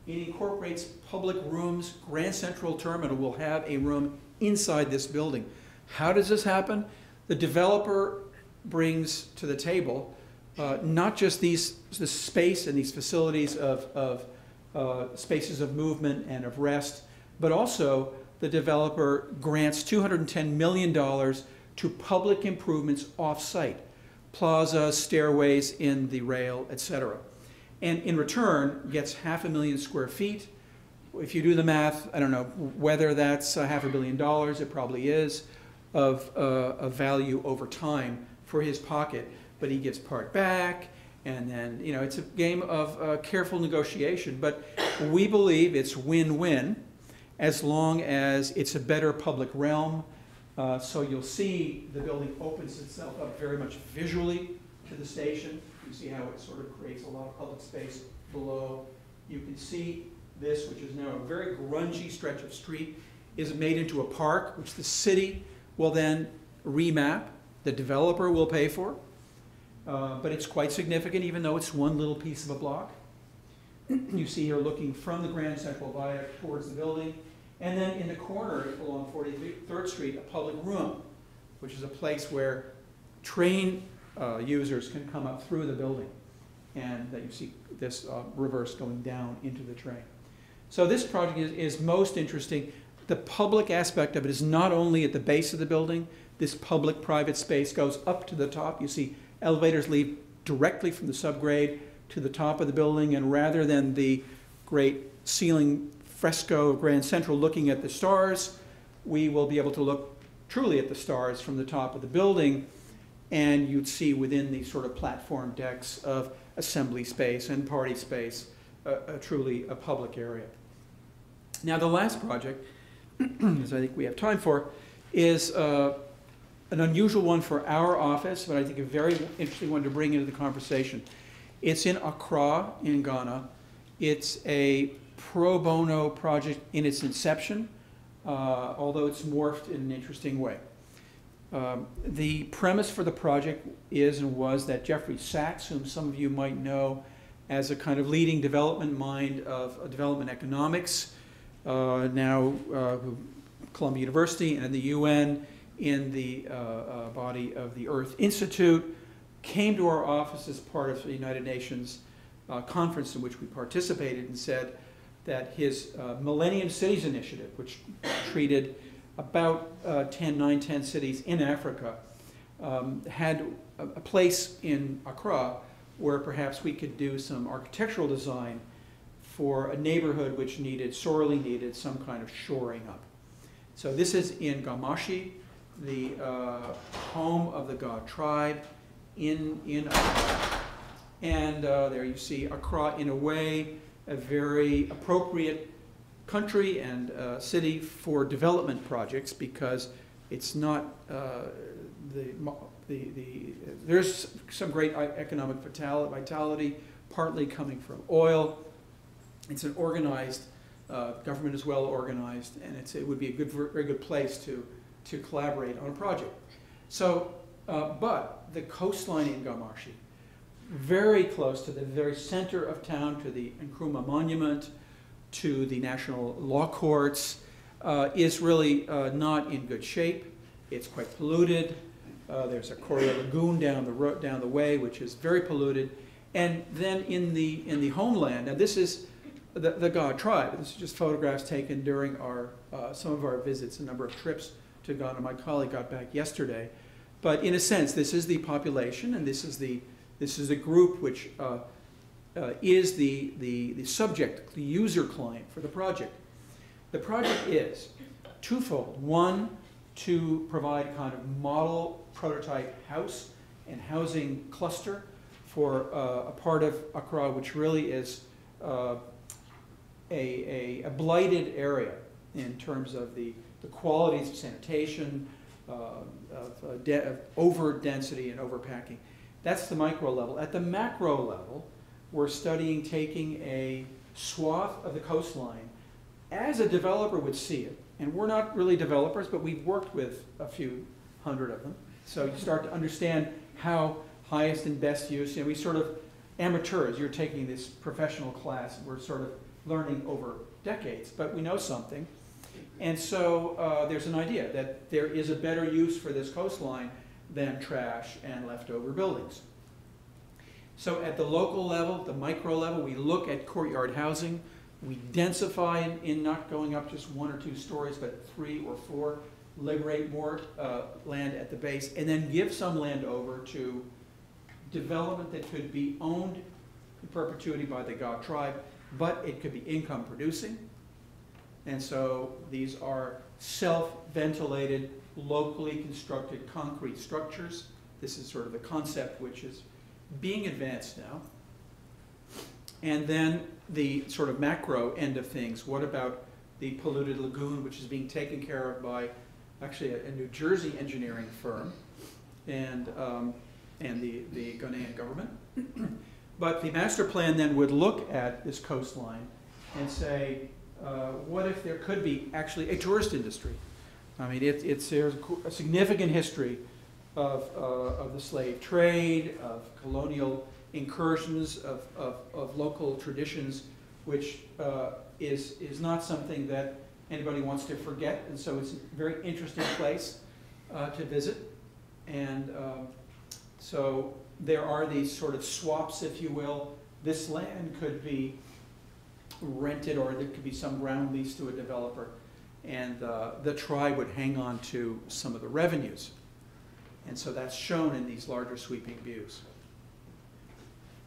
It incorporates public rooms. Grand Central Terminal will have a room inside this building. How does this happen? The developer brings to the table not just this space and these facilities of spaces of movement and of rest, but also the developer grants $210 million to public improvements off-site, plazas, stairways in the rail, etc. And in return, gets 500,000 square feet. If you do the math, I don't know whether that's $500 million, it probably is, of value over time for his pocket, but he gives part back, and then, you know, it's a game of careful negotiation, but we believe it's win-win as long as it's a better public realm. So you'll see the building opens itself up very much visually to the station. You see how it sort of creates a lot of public space below. You can see this, which is now a very grungy stretch of street, is made into a park, which the city will then remap. The developer will pay for. But it's quite significant, even though it's one little piece of a block. You see here looking from the Grand Central Viaduct towards the building, And then in the corner along 43rd Street, a public room, which is a place where train users can come up through the building. And that you see this reverse going down into the train. So this project is most interesting. The public aspect of it is not only at the base of the building. This public-private space goes up to the top. You see elevators lead directly from the subgrade to the top of the building, and rather than the great ceiling fresco of Grand Central looking at the stars, we will be able to look truly at the stars from the top of the building, and you'd see within these sort of platform decks of assembly space and party space, truly a public area. Now the last project, as I think we have time for, is an unusual one for our office, but I think a very interesting one to bring into the conversation. It's in Accra in Ghana. It's a pro bono project in its inception, although it's morphed in an interesting way. The premise for the project is and was that Jeffrey Sachs, whom some of you might know as a kind of leading development mind of development economics, now Columbia University and the UN in the body of the Earth Institute, came to our office as part of the United Nations conference in which we participated and said that his Millennium Cities Initiative, which treated about 9, 10 cities in Africa, had a place in Accra where perhaps we could do some architectural design for a neighborhood which sorely needed some kind of shoring up. So this is in Gamashi, the home of the God tribe in Accra. And there you see Accra, in a way, a very appropriate country and city for development projects, because it's not there's some great economic vitality, partly coming from oil. It's an organized government is well organized, and it would be a very good place to collaborate on a project. So, but the coastline in Gamashi, very close to the very center of town, to the Nkrumah Monument, to the National Law Courts, is really not in good shape. It's quite polluted. There's a Correa Lagoon down the way, which is very polluted. And then in the homeland, and this is the God tribe. This is just photographs taken during some of our visits, a number of trips to Ghana. My colleague got back yesterday. But in a sense, this is the population, and this is the group which is the subject, the user client for the project. The project is twofold. One, to provide a kind of model prototype house and housing cluster for a part of Accra which really is a blighted area in terms of the qualities of sanitation, of over-density and overpacking. That's the micro level. At the macro level, we're studying taking a swath of the coastline as a developer would see it. And we're not really developers, but we've worked with a few hundred of them. So you start to understand how highest and best use, we sort of amateurs, you're taking this professional class, and we're sort of learning over decades, but we know something. And so there's an idea that there is a better use for this coastline than trash and leftover buildings. So at the local level, the micro level, we look at courtyard housing. We densify in not going up just 1 or 2 stories, but 3 or 4, liberate more land at the base, and then give some land over to development that could be owned in perpetuity by the God tribe, but it could be income producing. And so these are self-ventilated, locally constructed concrete structures. This is sort of the concept which is being advanced now. And then the sort of macro end of things. What about the Polluted Lagoon, which is being taken care of by actually a New Jersey engineering firm and the Ghanaian government? But the master plan then would look at this coastline and say, what if there could be actually a tourist industry? I mean, there's a significant history of the slave trade, of colonial incursions, of local traditions, which is not something that anybody wants to forget. And so it's a very interesting place to visit. And so there are these sort of swaps, if you will. This land could be rented, or there could be some ground lease to a developer, and the tribe would hang on to some of the revenues. And so that's shown in these larger sweeping views.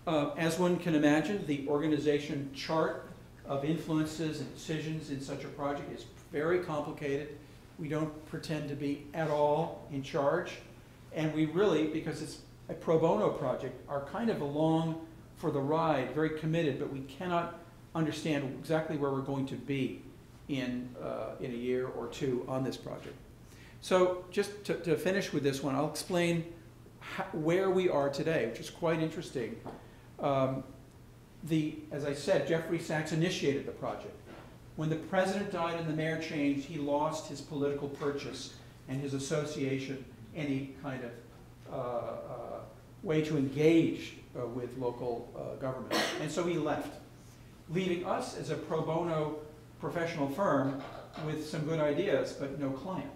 As one can imagine, the organization chart of influences and decisions in such a project is very complicated. We don't pretend to be at all in charge. And we really, because it's a pro bono project, are kind of along for the ride, very committed, but we cannot understand exactly where we're going to be in a year or two on this project. So just to finish with this one, I'll explain where we are today, which is quite interesting. As I said, Jeffrey Sachs initiated the project. When the president died and the mayor changed, he lost his political purchase and his association, any kind of way to engage with local government. And so he left, leaving us as a pro bono professional firm with some good ideas, but no client.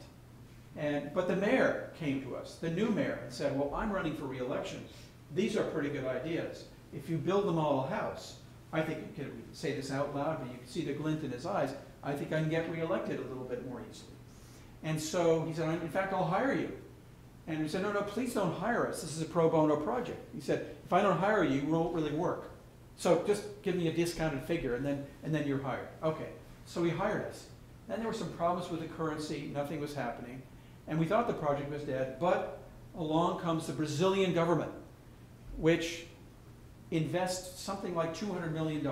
But the mayor came to us, the new mayor, and said, well, I'm running for re-election. These are pretty good ideas. If you build the model house, I think you can say this out loud, but you can see the glint in his eyes, I think I can get re-elected a little bit more easily. And so he said, in fact, I'll hire you. And we said, no, please don't hire us. This is a pro bono project. He said, if I don't hire you, you won't really work. So just give me a discounted figure, and then you're hired. Okay, so he hired us. Then there were some problems with the currency. Nothing was happening. And we thought the project was dead, but along comes the Brazilian government, which invests something like $200 million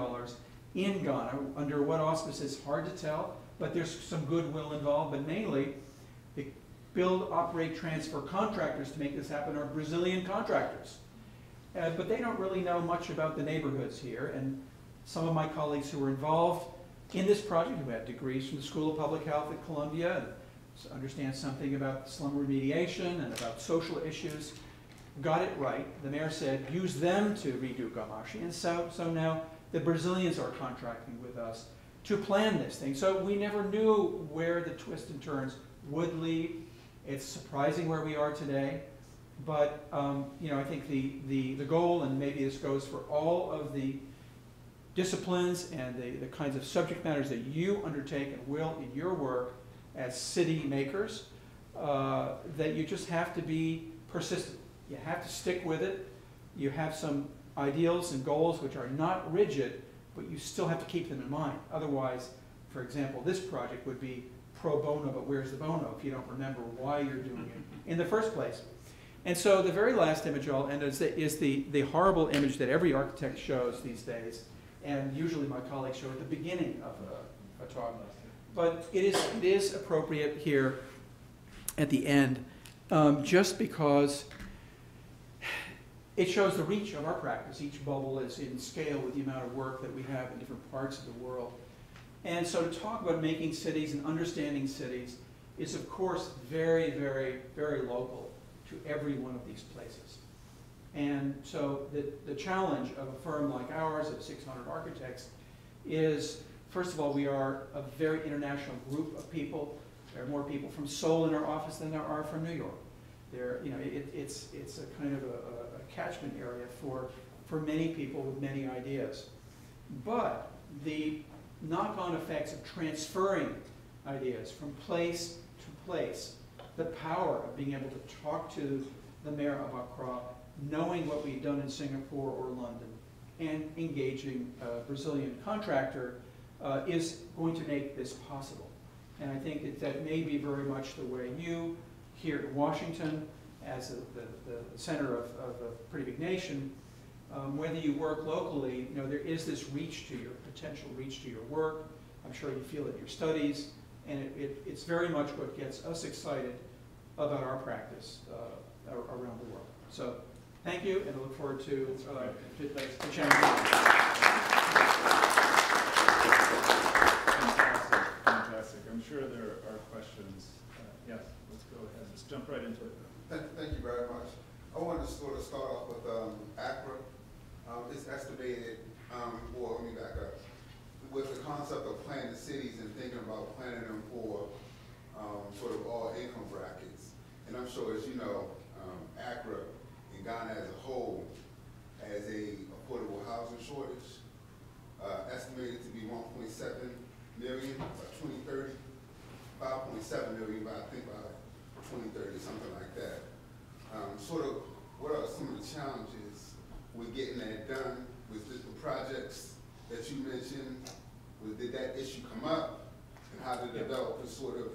in Ghana. Under what auspices, hard to tell, but there's some goodwill involved. But mainly, the build, operate, transfer contractors to make this happen are Brazilian contractors. But they don't really know much about the neighborhoods here. And some of my colleagues who were involved in this project, who had degrees from the School of Public Health at Columbia, and understand something about slum remediation and about social issues, got it right. The mayor said, use them to redo Gamashi. And so now the Brazilians are contracting with us to plan this thing. So we never knew where the twists and turns would lead. It's surprising where we are today. But I think the goal, and maybe this goes for all of the disciplines and the kinds of subject matters that you undertake and will in your work as city makers, that you just have to be persistent. You have to stick with it. You have some ideals and goals which are not rigid, but you still have to keep them in mind. Otherwise, for example, this project would be pro bono, but where's the bono if you don't remember why you're doing it in the first place? And so the very last image I'll end is the horrible image that every architect shows these days, and usually my colleagues show at the beginning of a talk. But it is appropriate here at the end, just because it shows the reach of our practice. Each bubble is in scale with the amount of work that we have in different parts of the world. And so to talk about making cities and understanding cities is, of course, very, very, very local to every one of these places. And so the challenge of a firm like ours of 600 architects is, first of all, we are a very international group of people. There are more people from Seoul in our office than there are from New York. It's a kind of a catchment area for many people with many ideas. But the knock-on effects of transferring ideas from place to place, the power of being able to talk to the mayor of Accra, knowing what we've done in Singapore or London, and engaging a Brazilian contractor is going to make this possible. And I think that may be very much the way you, here in Washington, as the center of a pretty big nation, whether you work locally, there is this potential reach to your work. I'm sure you feel it in your studies, and it's very much what gets us excited about our practice around the world. So thank you, and I look forward to the challenge. Fantastic. I'm sure there are questions. Yes, let's go ahead. Let's jump right into it. Thank you very much. I wanted to sort of start off with Accra. It's estimated, well, let me back up. with the concept of planning cities and thinking about planning them for sort of all income brackets. And I'm sure, as you know, Accra and Ghana as a whole has a affordable housing shortage, estimated to be 1.7 million by 2030, 5.7 million by, I think, by 2030, something like that. Sort of, what are some of the challenges with getting that done? Was this the projects that you mentioned? Did that issue come up? And how did developers sort of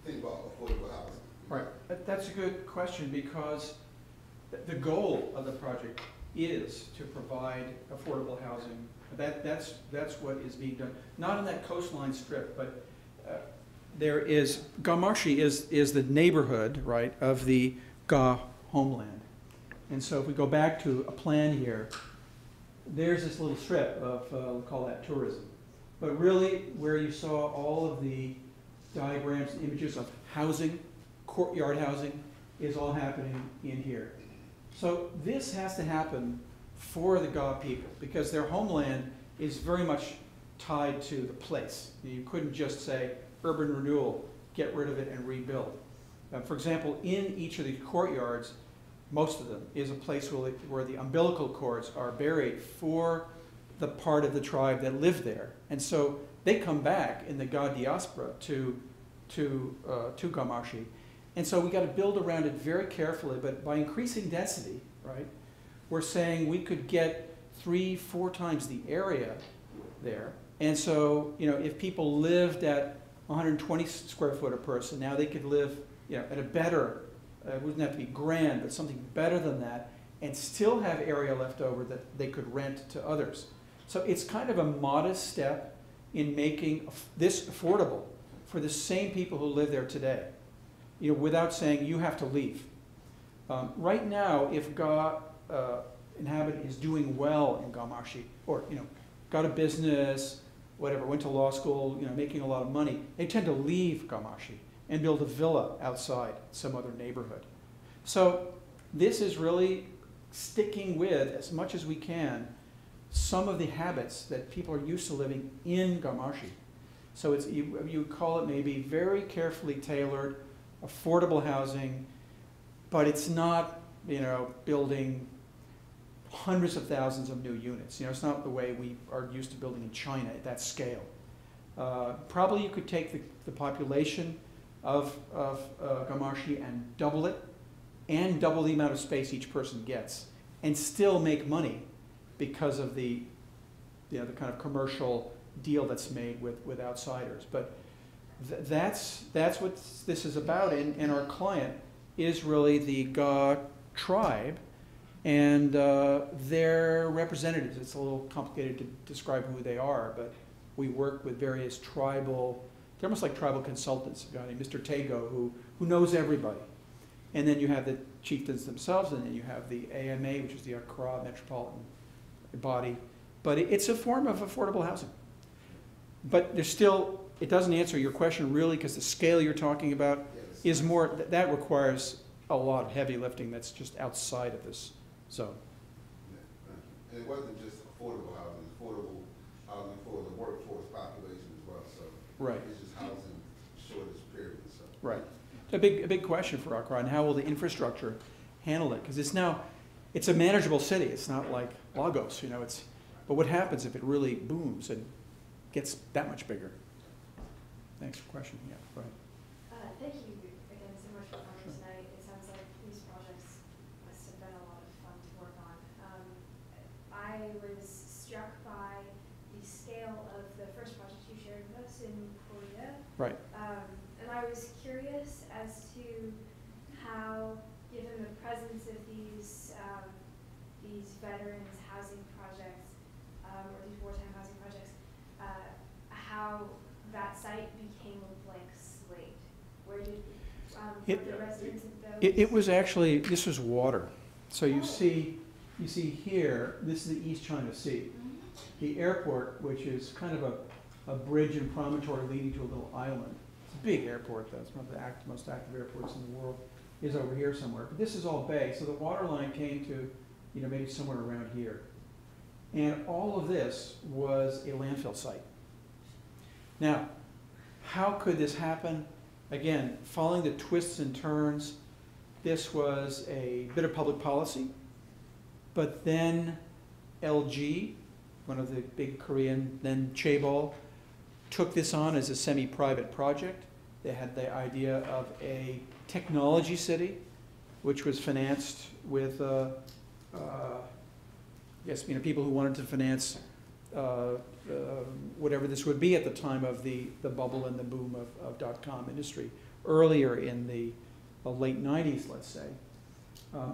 think about affordable housing? Right, that's a good question, because the goal of the project is to provide affordable housing. That's what is being done. Not on that coastline strip, but there is, Gaumarchi is the neighborhood, right, of the Ga homeland. And so if we go back to a plan here, there's this little strip of, we'll call that tourism. But really, where you saw all of the diagrams and images of housing, courtyard housing, is all happening in here. So this has to happen for the Ga people, because their homeland is very much tied to the place. You couldn't just say, urban renewal, get rid of it and rebuild. For example, in each of the courtyards, most of them, is a place where the umbilical cords are buried for the part of the tribe that lived there. And so they come back in the Ga diaspora to Gaumarchi. And so we got to build around it very carefully, but by increasing density, right, we're saying we could get 3-4 times the area there. And so, you know, if people lived at 120 square foot a person, now they could live, you know, at a better, it wouldn't have to be grand, but something better than that, and still have area left over that they could rent to others. So it's kind of a modest step in making this affordable for the same people who live there today, you know, without saying you have to leave. Right now, if Ga inhabitant is doing well in Gaumarchi, or, you know, got a business, whatever, went to law school, you know, making a lot of money, they tend to leave Gaumarchi and build a villa outside some other neighborhood. So this is really sticking with, as much as we can, some of the habits that people are used to living in Gaumarchi. So it's, you call it maybe very carefully tailored, affordable housing, but it's not, you know, building hundreds of thousands of new units. You know, it's not the way we are used to building in China at that scale. Probably you could take the population of Gaumarchi and double it, and double the amount of space each person gets, and still make money because of the, you know, the kind of commercial deal that's made with outsiders. But that's what this is about, and our client is really the Ga tribe and their representatives. It's a little complicated to describe who they are, but we work with various tribal, they're almost like tribal consultants, a guy named Mr. Tego who knows everybody. And then you have the chieftains themselves, and then you have the AMA, which is the Accra Metropolitan Body. But it's a form of affordable housing. But there's still, it doesn't answer your question really, because the scale you're talking about is more, that requires a lot of heavy lifting that's just outside of this zone. And it wasn't just affordable housing for the workforce population as well. So right. It's just housing shortage period. So. Right. It's a big question for Accra, and how will the infrastructure handle it? Because it's a manageable city. It's not like Lagos, you know. But what happens if it really booms and gets that much bigger? Thanks for the question. Yeah, go ahead. Thank you again so much for coming tonight. It sounds like these projects must have been a lot of fun to work on. I was struck by the scale of the first project you shared with us in Korea. Right. And I was curious as to how, given the presence of these veterans housing projects, or these wartime housing projects, how that site became a blank slate. Where did the residents of those? It was actually, this was water. So you see here, this is the East China Sea. The airport, which is kind of a bridge and promontory leading to a little island. It's a big airport, though. It's one of the most active airports in the world. Is over here somewhere. But this is all bay. So the water line came to, you know, maybe somewhere around here. And all of this was a landfill site. Now, how could this happen? Again, following the twists and turns, this was a bit of public policy, but then LG, one of the big Korean, then Chaebol, took this on as a semi-private project. They had the idea of a technology city, which was financed with, people who wanted to finance whatever this would be at the time of the bubble and the boom of dot-com industry, earlier in the late 90s, let's say.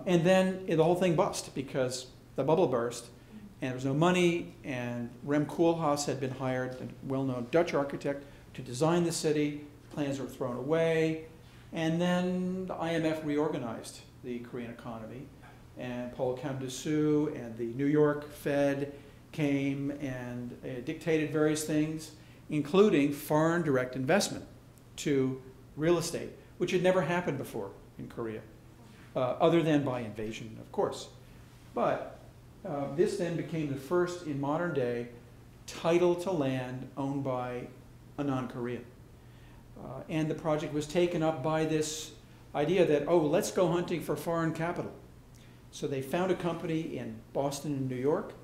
And then the whole thing bust because the bubble burst and there was no money, and Rem Koolhaas had been hired, a well-known Dutch architect, to design the city. Plans were thrown away, and then the IMF reorganized the Korean economy, and Paul Kam-doo-soo and the New York Fed came and dictated various things, including foreign direct investment to real estate, which had never happened before in Korea, other than by invasion, of course. But this then became the first in modern day title to land owned by a non-Korean. And the project was taken up by this idea that, oh, let's go hunting for foreign capital. So they found a company in Boston and New York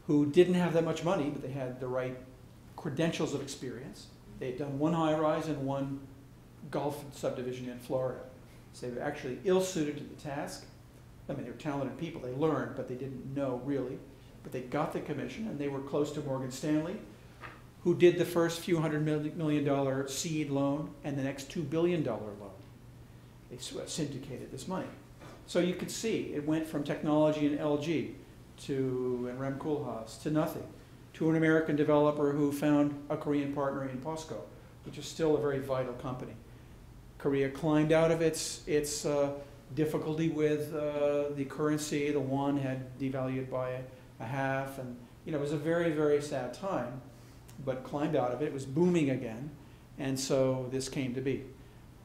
who didn't have that much money, but they had the right credentials of experience. They had done one high-rise and one golf subdivision in Florida. So they were actually ill-suited to the task. I mean, they were talented people. They learned, but they didn't know really. But they got the commission, and they were close to Morgan Stanley, who did the first few $100 million seed loan and the next $2 billion loan. They syndicated this money. So you could see it went from technology and LG and Rem Koolhaas to nothing, to an American developer who found a Korean partner in POSCO, which is still a very vital company. Korea climbed out of its difficulty with the currency. The won had devalued by a half, and it was a very, very sad time, but climbed out of it. It was booming again, and so this came to be.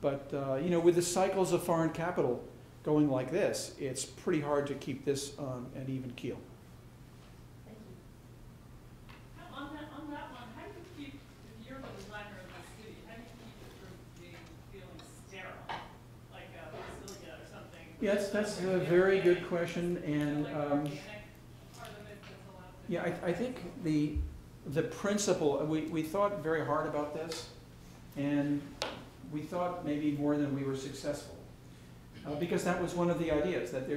But with the cycles of foreign capital going like this, it's pretty hard to keep this on an even keel. Thank you. On that one, how do you keep, if you're the designer of the city, how do you keep it from feeling sterile, like a Brasilia or something? Yes, that's a very good question, and like organic part of it that's allowed to yeah, I think the principle, we thought very hard about this, and we thought maybe more than we were successful. Because that was one of the ideas, that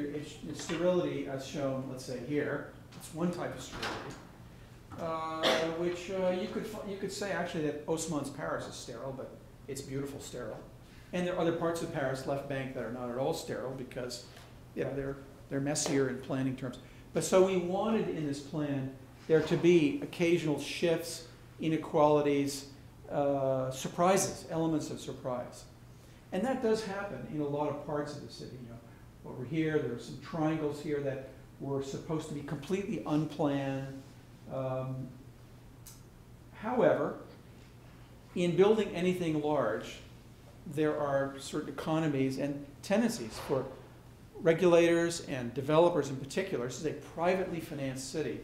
sterility, as shown, let's say here, it's one type of sterility, which you could say actually that Haussmann's Paris is sterile, but it's beautiful sterile. And there are other parts of Paris, left bank, that are not at all sterile because they're messier in planning terms. But so we wanted in this plan there to be occasional shifts, inequalities, surprises, elements of surprise. And that does happen in a lot of parts of the city. Over here, there are some triangles here that were supposed to be completely unplanned. However, in building anything large, there are certain economies and tendencies for regulators and developers in particular. This is a privately financed city,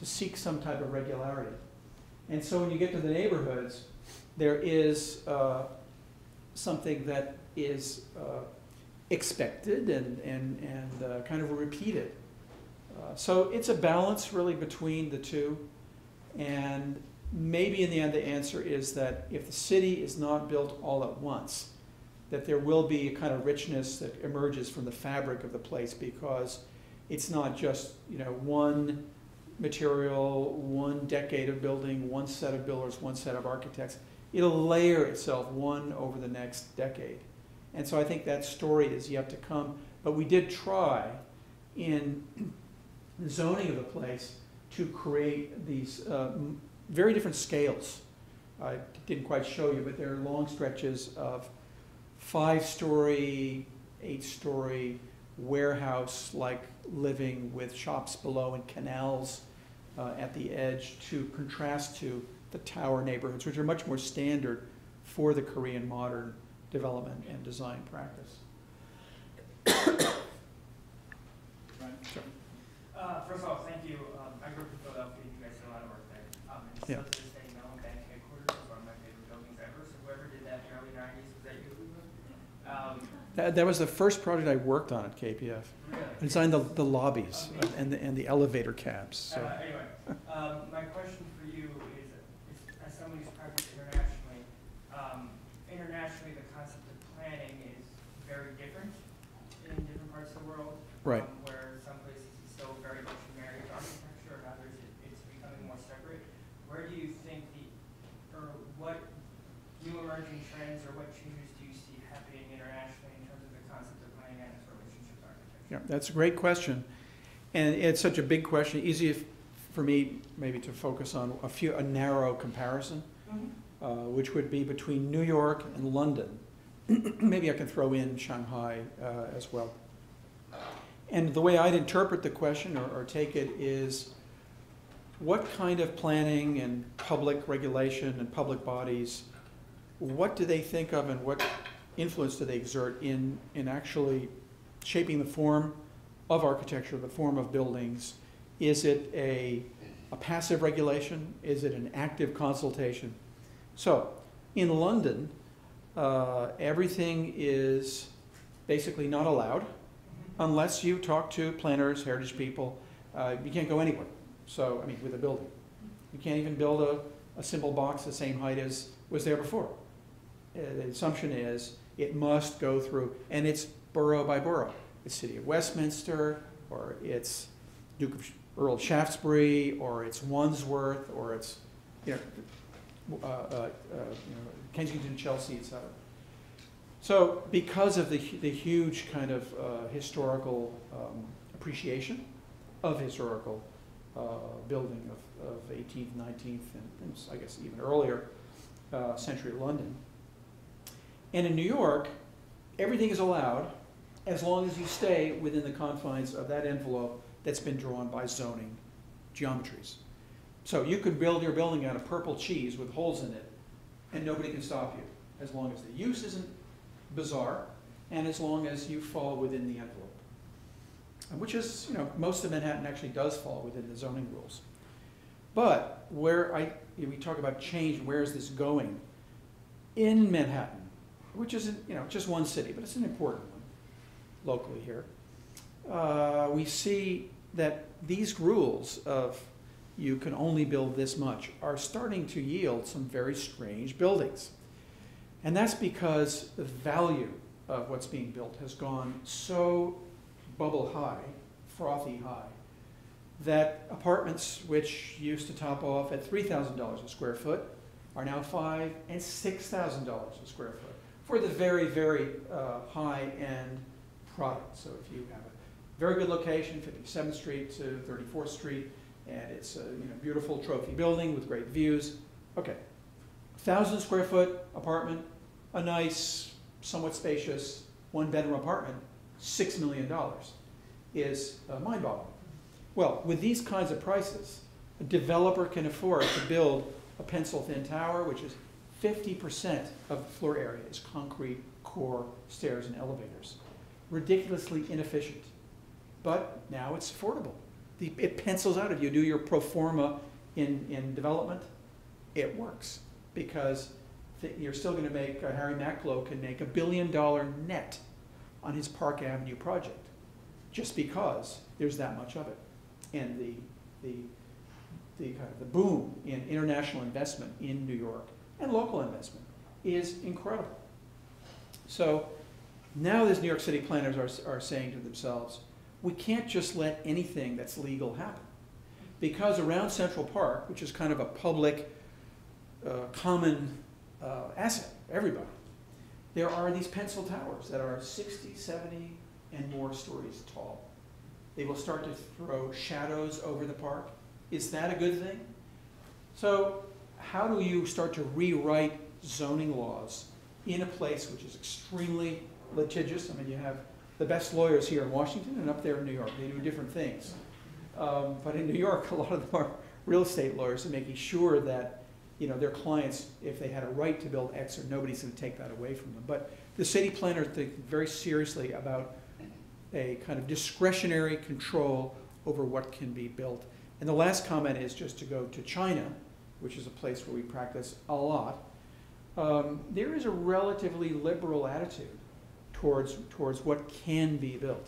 to seek some type of regularity. And so when you get to the neighborhoods, there is something that is expected and kind of repeated. So it's a balance really between the two, and maybe in the end the answer is that if the city is not built all at once, that there will be a kind of richness that emerges from the fabric of the place, because it's not just one material, one decade of building, one set of builders, one set of architects. It'll layer itself one over the next decade. And so I think that story is yet to come. But we did try in the zoning of the place to create these very different scales. I didn't quite show you, but there are long stretches of 5-story, 8-story warehouse-like living with shops below and canals at the edge, to contrast to the tower neighborhoods, which are much more standard for the Korean modern development and design practice. Right. Sure. First of all, thank you. I grew up in Philadelphia. You guys did a lot of work there. And Yeah. still to this day, Mellon Bank headquarters is where I That was the first project I worked on at KPF. Really? I designed the lobbies and the elevator cabs. So. Anyway, my question for you is, as someone who's practiced internationally, internationally the concept of planning is very different in different parts of the world. Right. Where some places it's still very much married to architecture, and others it's becoming more separate. Where do you think what new emerging trends or what changes do you see happening internationally in terms of the concept of planning and its relationship to architecture? Yeah, that's a great question. And it's such a big question, easy for me maybe to focus on a narrow comparison, which would be between New York and London. Maybe I can throw in Shanghai as well. And the way I'd interpret the question or take it is, what kind of planning and public regulation and public bodies, what do they think of and what influence do they exert in actually shaping the form of architecture, the form of buildings? Is it a passive regulation? Is it an active consultation? So in London, everything is basically not allowed unless you talk to planners, heritage people. You can't go anywhere. So, I mean, with a building. You can't even build a simple box the same height as was there before. The assumption is it must go through, and it's borough by borough. It's City of Westminster, or it's Earl of Shaftesbury, or it's Wandsworth, or it's Kensington, Chelsea, etc. So because of the huge kind of historical appreciation of historical building of 18th, 19th, and I guess even earlier century London. And in New York, everything is allowed as long as you stay within the confines of that envelope that's been drawn by zoning geometries. So you could build your building out of purple cheese with holes in it, and nobody can stop you, as long as the use isn't bizarre, and as long as you fall within the envelope. Which is, most of Manhattan actually does fall within the zoning rules. But where we talk about change, where is this going? In Manhattan, which isn't, just one city, but it's an important one locally here, we see that these rules of you can only build this much are starting to yield some very strange buildings. And that's because the value of what's being built has gone so bubble high, frothy high, that apartments which used to top off at $3,000 a square foot are now $5,000 and $6,000 a square foot for the very, very high-end product. So if you have a very good location, 57th Street to 34th Street, and it's a beautiful trophy building with great views, okay, 1,000 square foot apartment, a nice, somewhat spacious, one-bedroom apartment, $6 million is mind-boggling. Well, with these kinds of prices, a developer can afford to build a pencil-thin tower, which is 50% of the floor area is concrete, core, stairs, and elevators. Ridiculously inefficient. But now it's affordable. It pencils out. If you do your pro forma in development, it works. Because you're still going to make, Harry Macklow can make $1 billion net on his Park Avenue project, just because there's that much of it. And the kind of the boom in international investment in New York and local investment is incredible. So now these New York City planners are saying to themselves, we can't just let anything that's legal happen. Because around Central Park, which is kind of a public, common asset, everybody, there are these pencil towers that are 60, 70, and more stories tall. They will start to throw shadows over the park. Is that a good thing? So how do you start to rewrite zoning laws in a place which is extremely litigious? I mean, you have the best lawyers here in Washington and up there in New York. They do different things. But in New York, a lot of them are real estate lawyers and making sure that their clients, if they had a right to build X, or nobody's going to take that away from them. But the city planners think very seriously about a kind of discretionary control over what can be built. And the last comment is just to go to China, which is a place where we practice a lot. There is a relatively liberal attitude towards what can be built.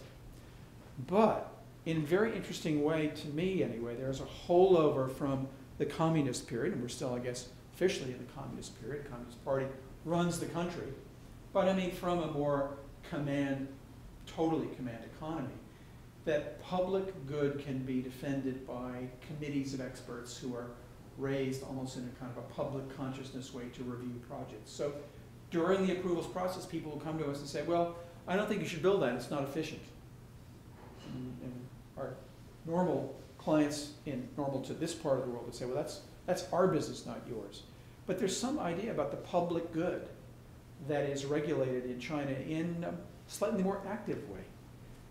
But in a very interesting way, to me anyway, there's a holdover from the communist period, and we're still, I guess, officially in the communist period. The Communist Party runs the country. But I mean, from a more totally command economy, that public good can be defended by committees of experts who are raised almost in a kind of a public consciousness way to review projects. So during the approvals process, people will come to us and say, well, I don't think you should build that, it's not efficient. And our normal clients, normal to this part of the world, would say, well, that's our business, not yours. But there's some idea about the public good that is regulated in China in a slightly more active way.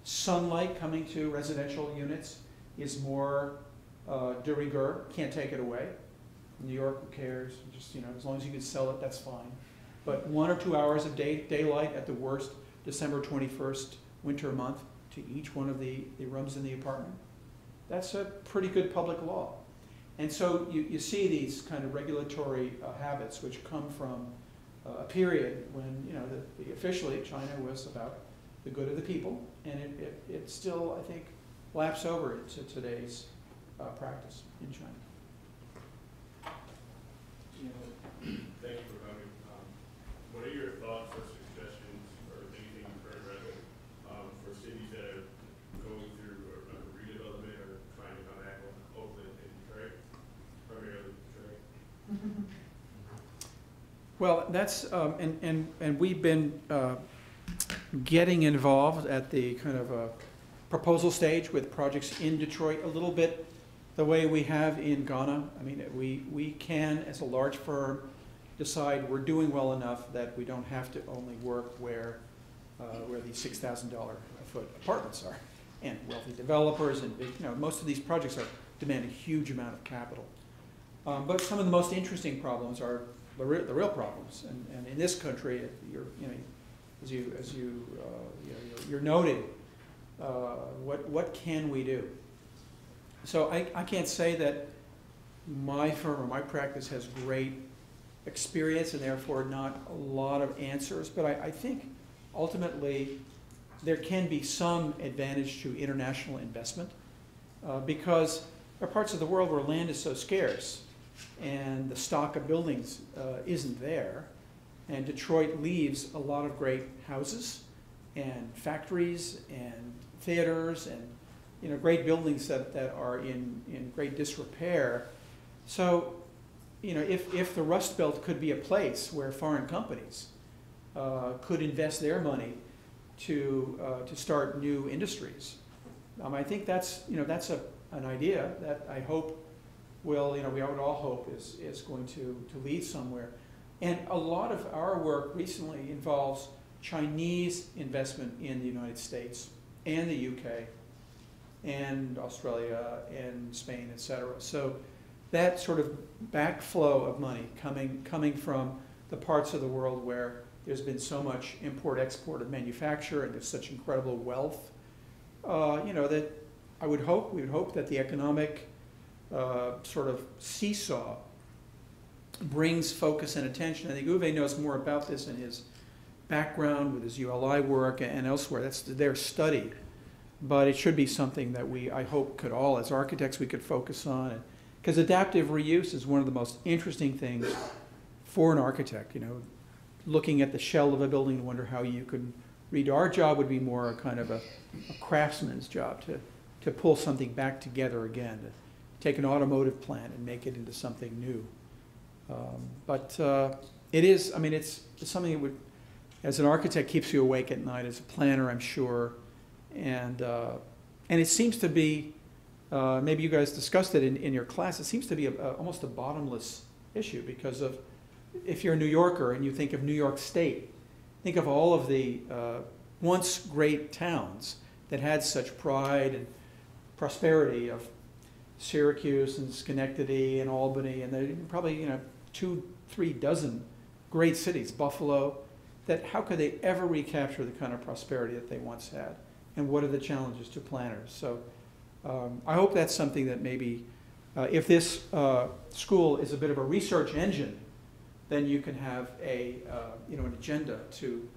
Sunlight coming to residential units is more de rigueur, can't take it away. In New York, who cares? Just, as long as you can sell it, that's fine. But 1 or 2 hours of daylight at the worst, December 21st, winter month, to each one of the rooms in the apartment, that's a pretty good public law. And so you see these kind of regulatory habits which come from a period when, officially China was about the good of the people, and it still, I think, laps over into today's practice in China. Thank you for coming. What are your thoughts or suggestions or anything you've heard rather for cities that are going through a redevelopment or trying to come back on Oakland and Detroit, primarily Detroit? Well, that's and we've been getting involved at the kind of proposal stage with projects in Detroit a little bit the way we have in Ghana. I mean, we can, as a large firm, decide we're doing well enough that we don't have to only work where these $6,000 a foot apartments are, and wealthy developers and big, most of these projects demand a huge amount of capital. But some of the most interesting problems are the real problems, and in this country, you're noting, what can we do? So I can't say that my firm or my practice has great experience and therefore not a lot of answers, but I think ultimately there can be some advantage to international investment because there are parts of the world where land is so scarce and the stock of buildings isn't there, and Detroit leaves a lot of great houses and factories and theaters and great buildings that are in great disrepair. So if the Rust Belt could be a place where foreign companies could invest their money to start new industries, I think that's an idea that I hope will, we would all hope is going to lead somewhere. And a lot of our work recently involves Chinese investment in the United States and the UK and Australia and Spain, et cetera. So that sort of backflow of money coming from the parts of the world where there's been so much import-export of manufacture and there's such incredible wealth, that we would hope that the economic sort of seesaw brings focus and attention. I think Uwe knows more about this in his background with his ULI work and elsewhere. That's their study. But it should be something that I hope, could all, as architects, we could focus on. Because adaptive reuse is one of the most interesting things for an architect. Looking at the shell of a building to wonder how you could read. Our job would be more a kind of a craftsman's job to pull something back together again, to take an automotive plant and make it into something new. But it is, it's something that would, as an architect, keeps you awake at night. As a planner, I'm sure. And it seems to be, maybe you guys discussed it in your class, it seems to be almost a bottomless issue because of, if you're a New Yorker and you think of New York State, think of all of the once great towns that had such pride and prosperity of Syracuse and Schenectady and Albany, and there are probably 2-3 dozen great cities, Buffalo, that how could they ever recapture the kind of prosperity that they once had? And what are the challenges to planners? So I hope that's something that maybe, if this school is a bit of a research engine, then you can have an agenda to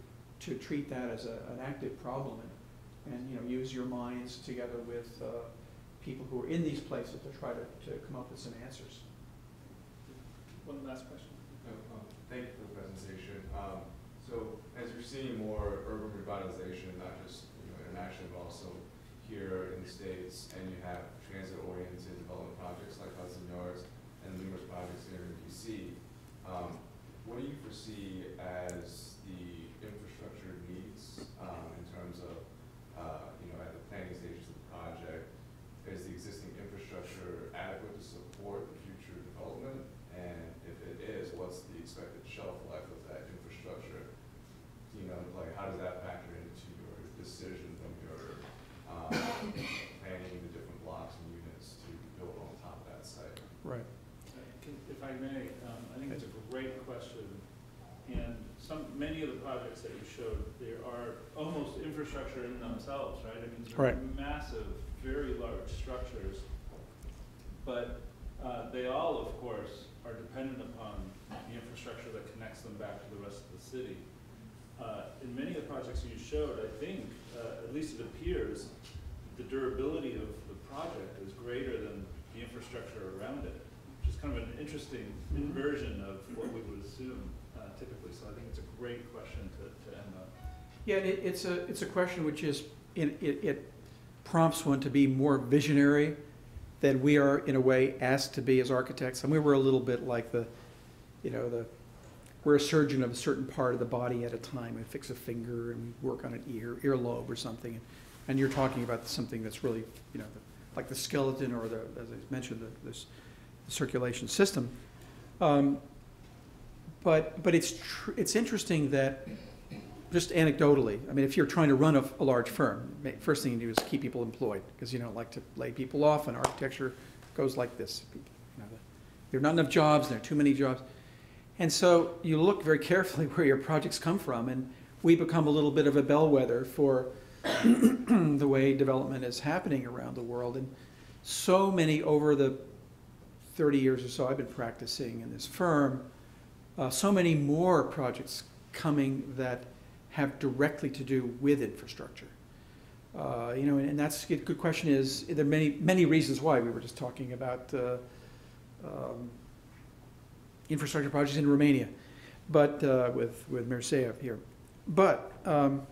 to treat that as an active problem and you know, use your minds together with people who are in these places to try to come up with some answers. One last question. Thank you for the presentation. So as you're seeing more urban revitalization, not just internationally, but also here in the States, and you have transit-oriented development projects like Hudson Yards and numerous projects here in DC, what do you foresee as the infrastructure needs in terms of, at the planning stages of the project? Is the existing infrastructure adequate to support the future development? And if it is, what's the expected shelf life of that infrastructure? Like how does that factor into your decision when you're planning the different blocks and units to build on top of that site? Right. If I may, I think it's a great question. And many of the projects that you showed, they are almost infrastructure in themselves, right? I mean, they're massive, very large structures. But they all, of course, are dependent upon the infrastructure that connects them back to the rest of the city. In many of the projects you showed, I think, at least it appears, the durability of the project is greater than the infrastructure around it, which is kind of an interesting inversion of what we would assume typically. So I think it's a great question to end on. Yeah, it's a question which is, it prompts one to be more visionary than we are, in a way, asked to be as architects. And we were a little bit like we're a surgeon of a certain part of the body at a time. We fix a finger and we work on an earlobe or something. And you're talking about something that's really, like the skeleton or as I mentioned, the circulation system. But it's interesting that, just anecdotally, I mean, if you're trying to run a large firm, first thing you do is keep people employed, because you don't like to lay people off, and architecture goes like this. There are not enough jobs, there are too many jobs. And so you look very carefully where your projects come from, and we become a little bit of a bellwether for the way development is happening around the world. And so many, over the 30 years or so I've been practicing in this firm, so many more projects coming that have directly to do with infrastructure. And that's a good question. Is there are many reasons why. We were just talking about infrastructure projects in Romania, but with Mircea here. But and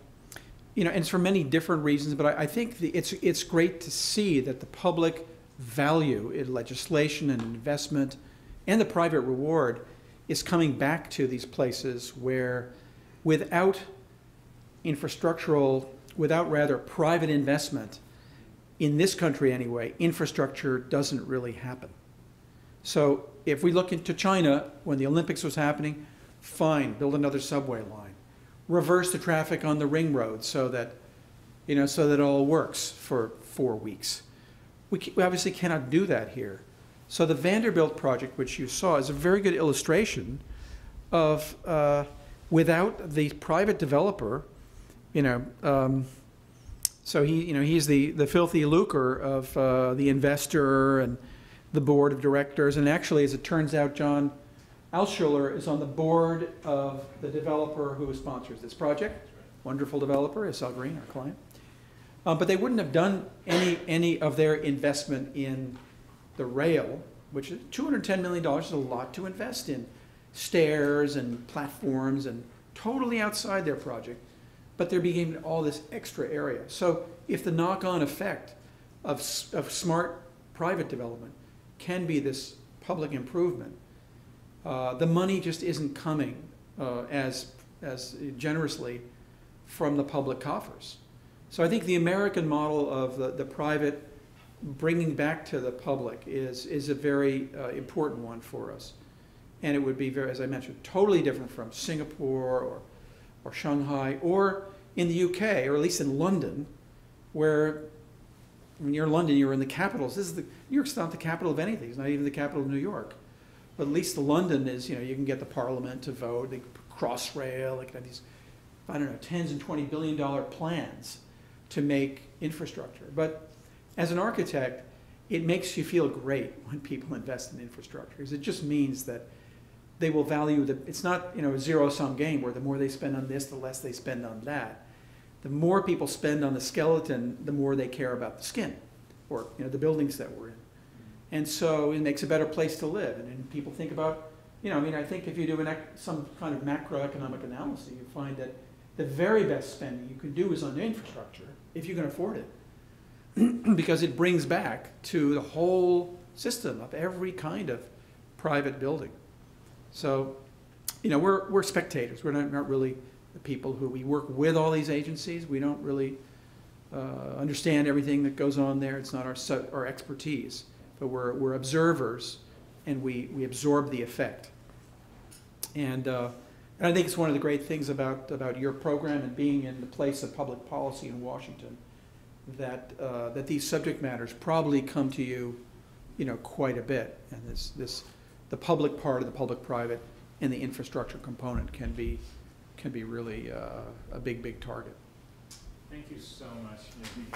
it's for many different reasons. But I think it's great to see that the public value in legislation and investment, and the private reward, is coming back to these places where, without private investment, in this country anyway, infrastructure doesn't really happen. So if we look into China, when the Olympics was happening, fine, build another subway line. Reverse the traffic on the ring road so that it all works for 4 weeks. We obviously cannot do that here. So the Vanderbilt Project, which you saw, is a very good illustration of without the private developer, so he's the filthy lucre of the investor and the board of directors. And actually, as it turns out, John Altschuler is on the board of the developer who sponsors this project. Wonderful developer, SL Green, our client. But they wouldn't have done any of their investment in the rail, which is $210 million, is a lot to invest in. Stairs and platforms and totally outside their project, but they're being given all this extra area. So if the knock-on effect of smart private development can be this public improvement, the money just isn't coming as generously from the public coffers. So I think the American model of the private bringing back to the public is a very important one for us. And it would be, very, as I mentioned, totally different from Singapore or Shanghai, or in the UK, or at least in London, where when you're in London, you're in the capitals. New York's not the capital of anything. It's not even the capital of New York. But at least the London is, you can get the parliament to vote, they Crossrail, they can have these, $10s and $20 billion plans to make infrastructure. But as an architect, it makes you feel great when people invest in infrastructure, because it just means that they will value it's not, you know, a zero-sum game where the more they spend on this, the less they spend on that. The more people spend on the skeleton, the more they care about the skin, or, you know, the buildings that we're in. And so it makes a better place to live. And then people think about, you know, I mean, I think if you do some kind of macroeconomic analysis, you find that the very best spending you can do is on infrastructure, if you can afford it. Because it brings back to the whole system of every kind of private building. So, you know, we're spectators. We're not really the people who, we work with all these agencies. We don't really understand everything that goes on there. It's not our expertise. But we're observers, and we absorb the effect. And I think it's one of the great things about your program and being in the place of public policy in Washington, that these subject matters probably come to you, you know, quite a bit. And the public part of the public-private and the infrastructure component can be really a big target. Thank you so much, Nikki.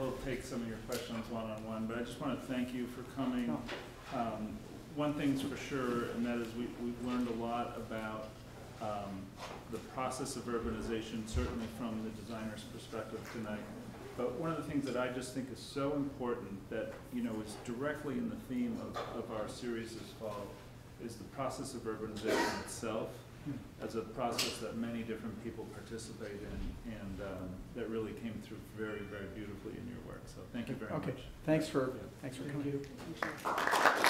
We'll take some of your questions one-on-one, but I just want to thank you for coming. One thing's for sure, and that is we've learned a lot about the process of urbanization, certainly from the designer's perspective tonight. But one of the things that I just think is so important that, you know, is directly in the theme of our series this fall is the process of urbanization itself as a process that many different people participate in, and that really came through very, very beautifully in your work. So thank you very much. Thanks for coming.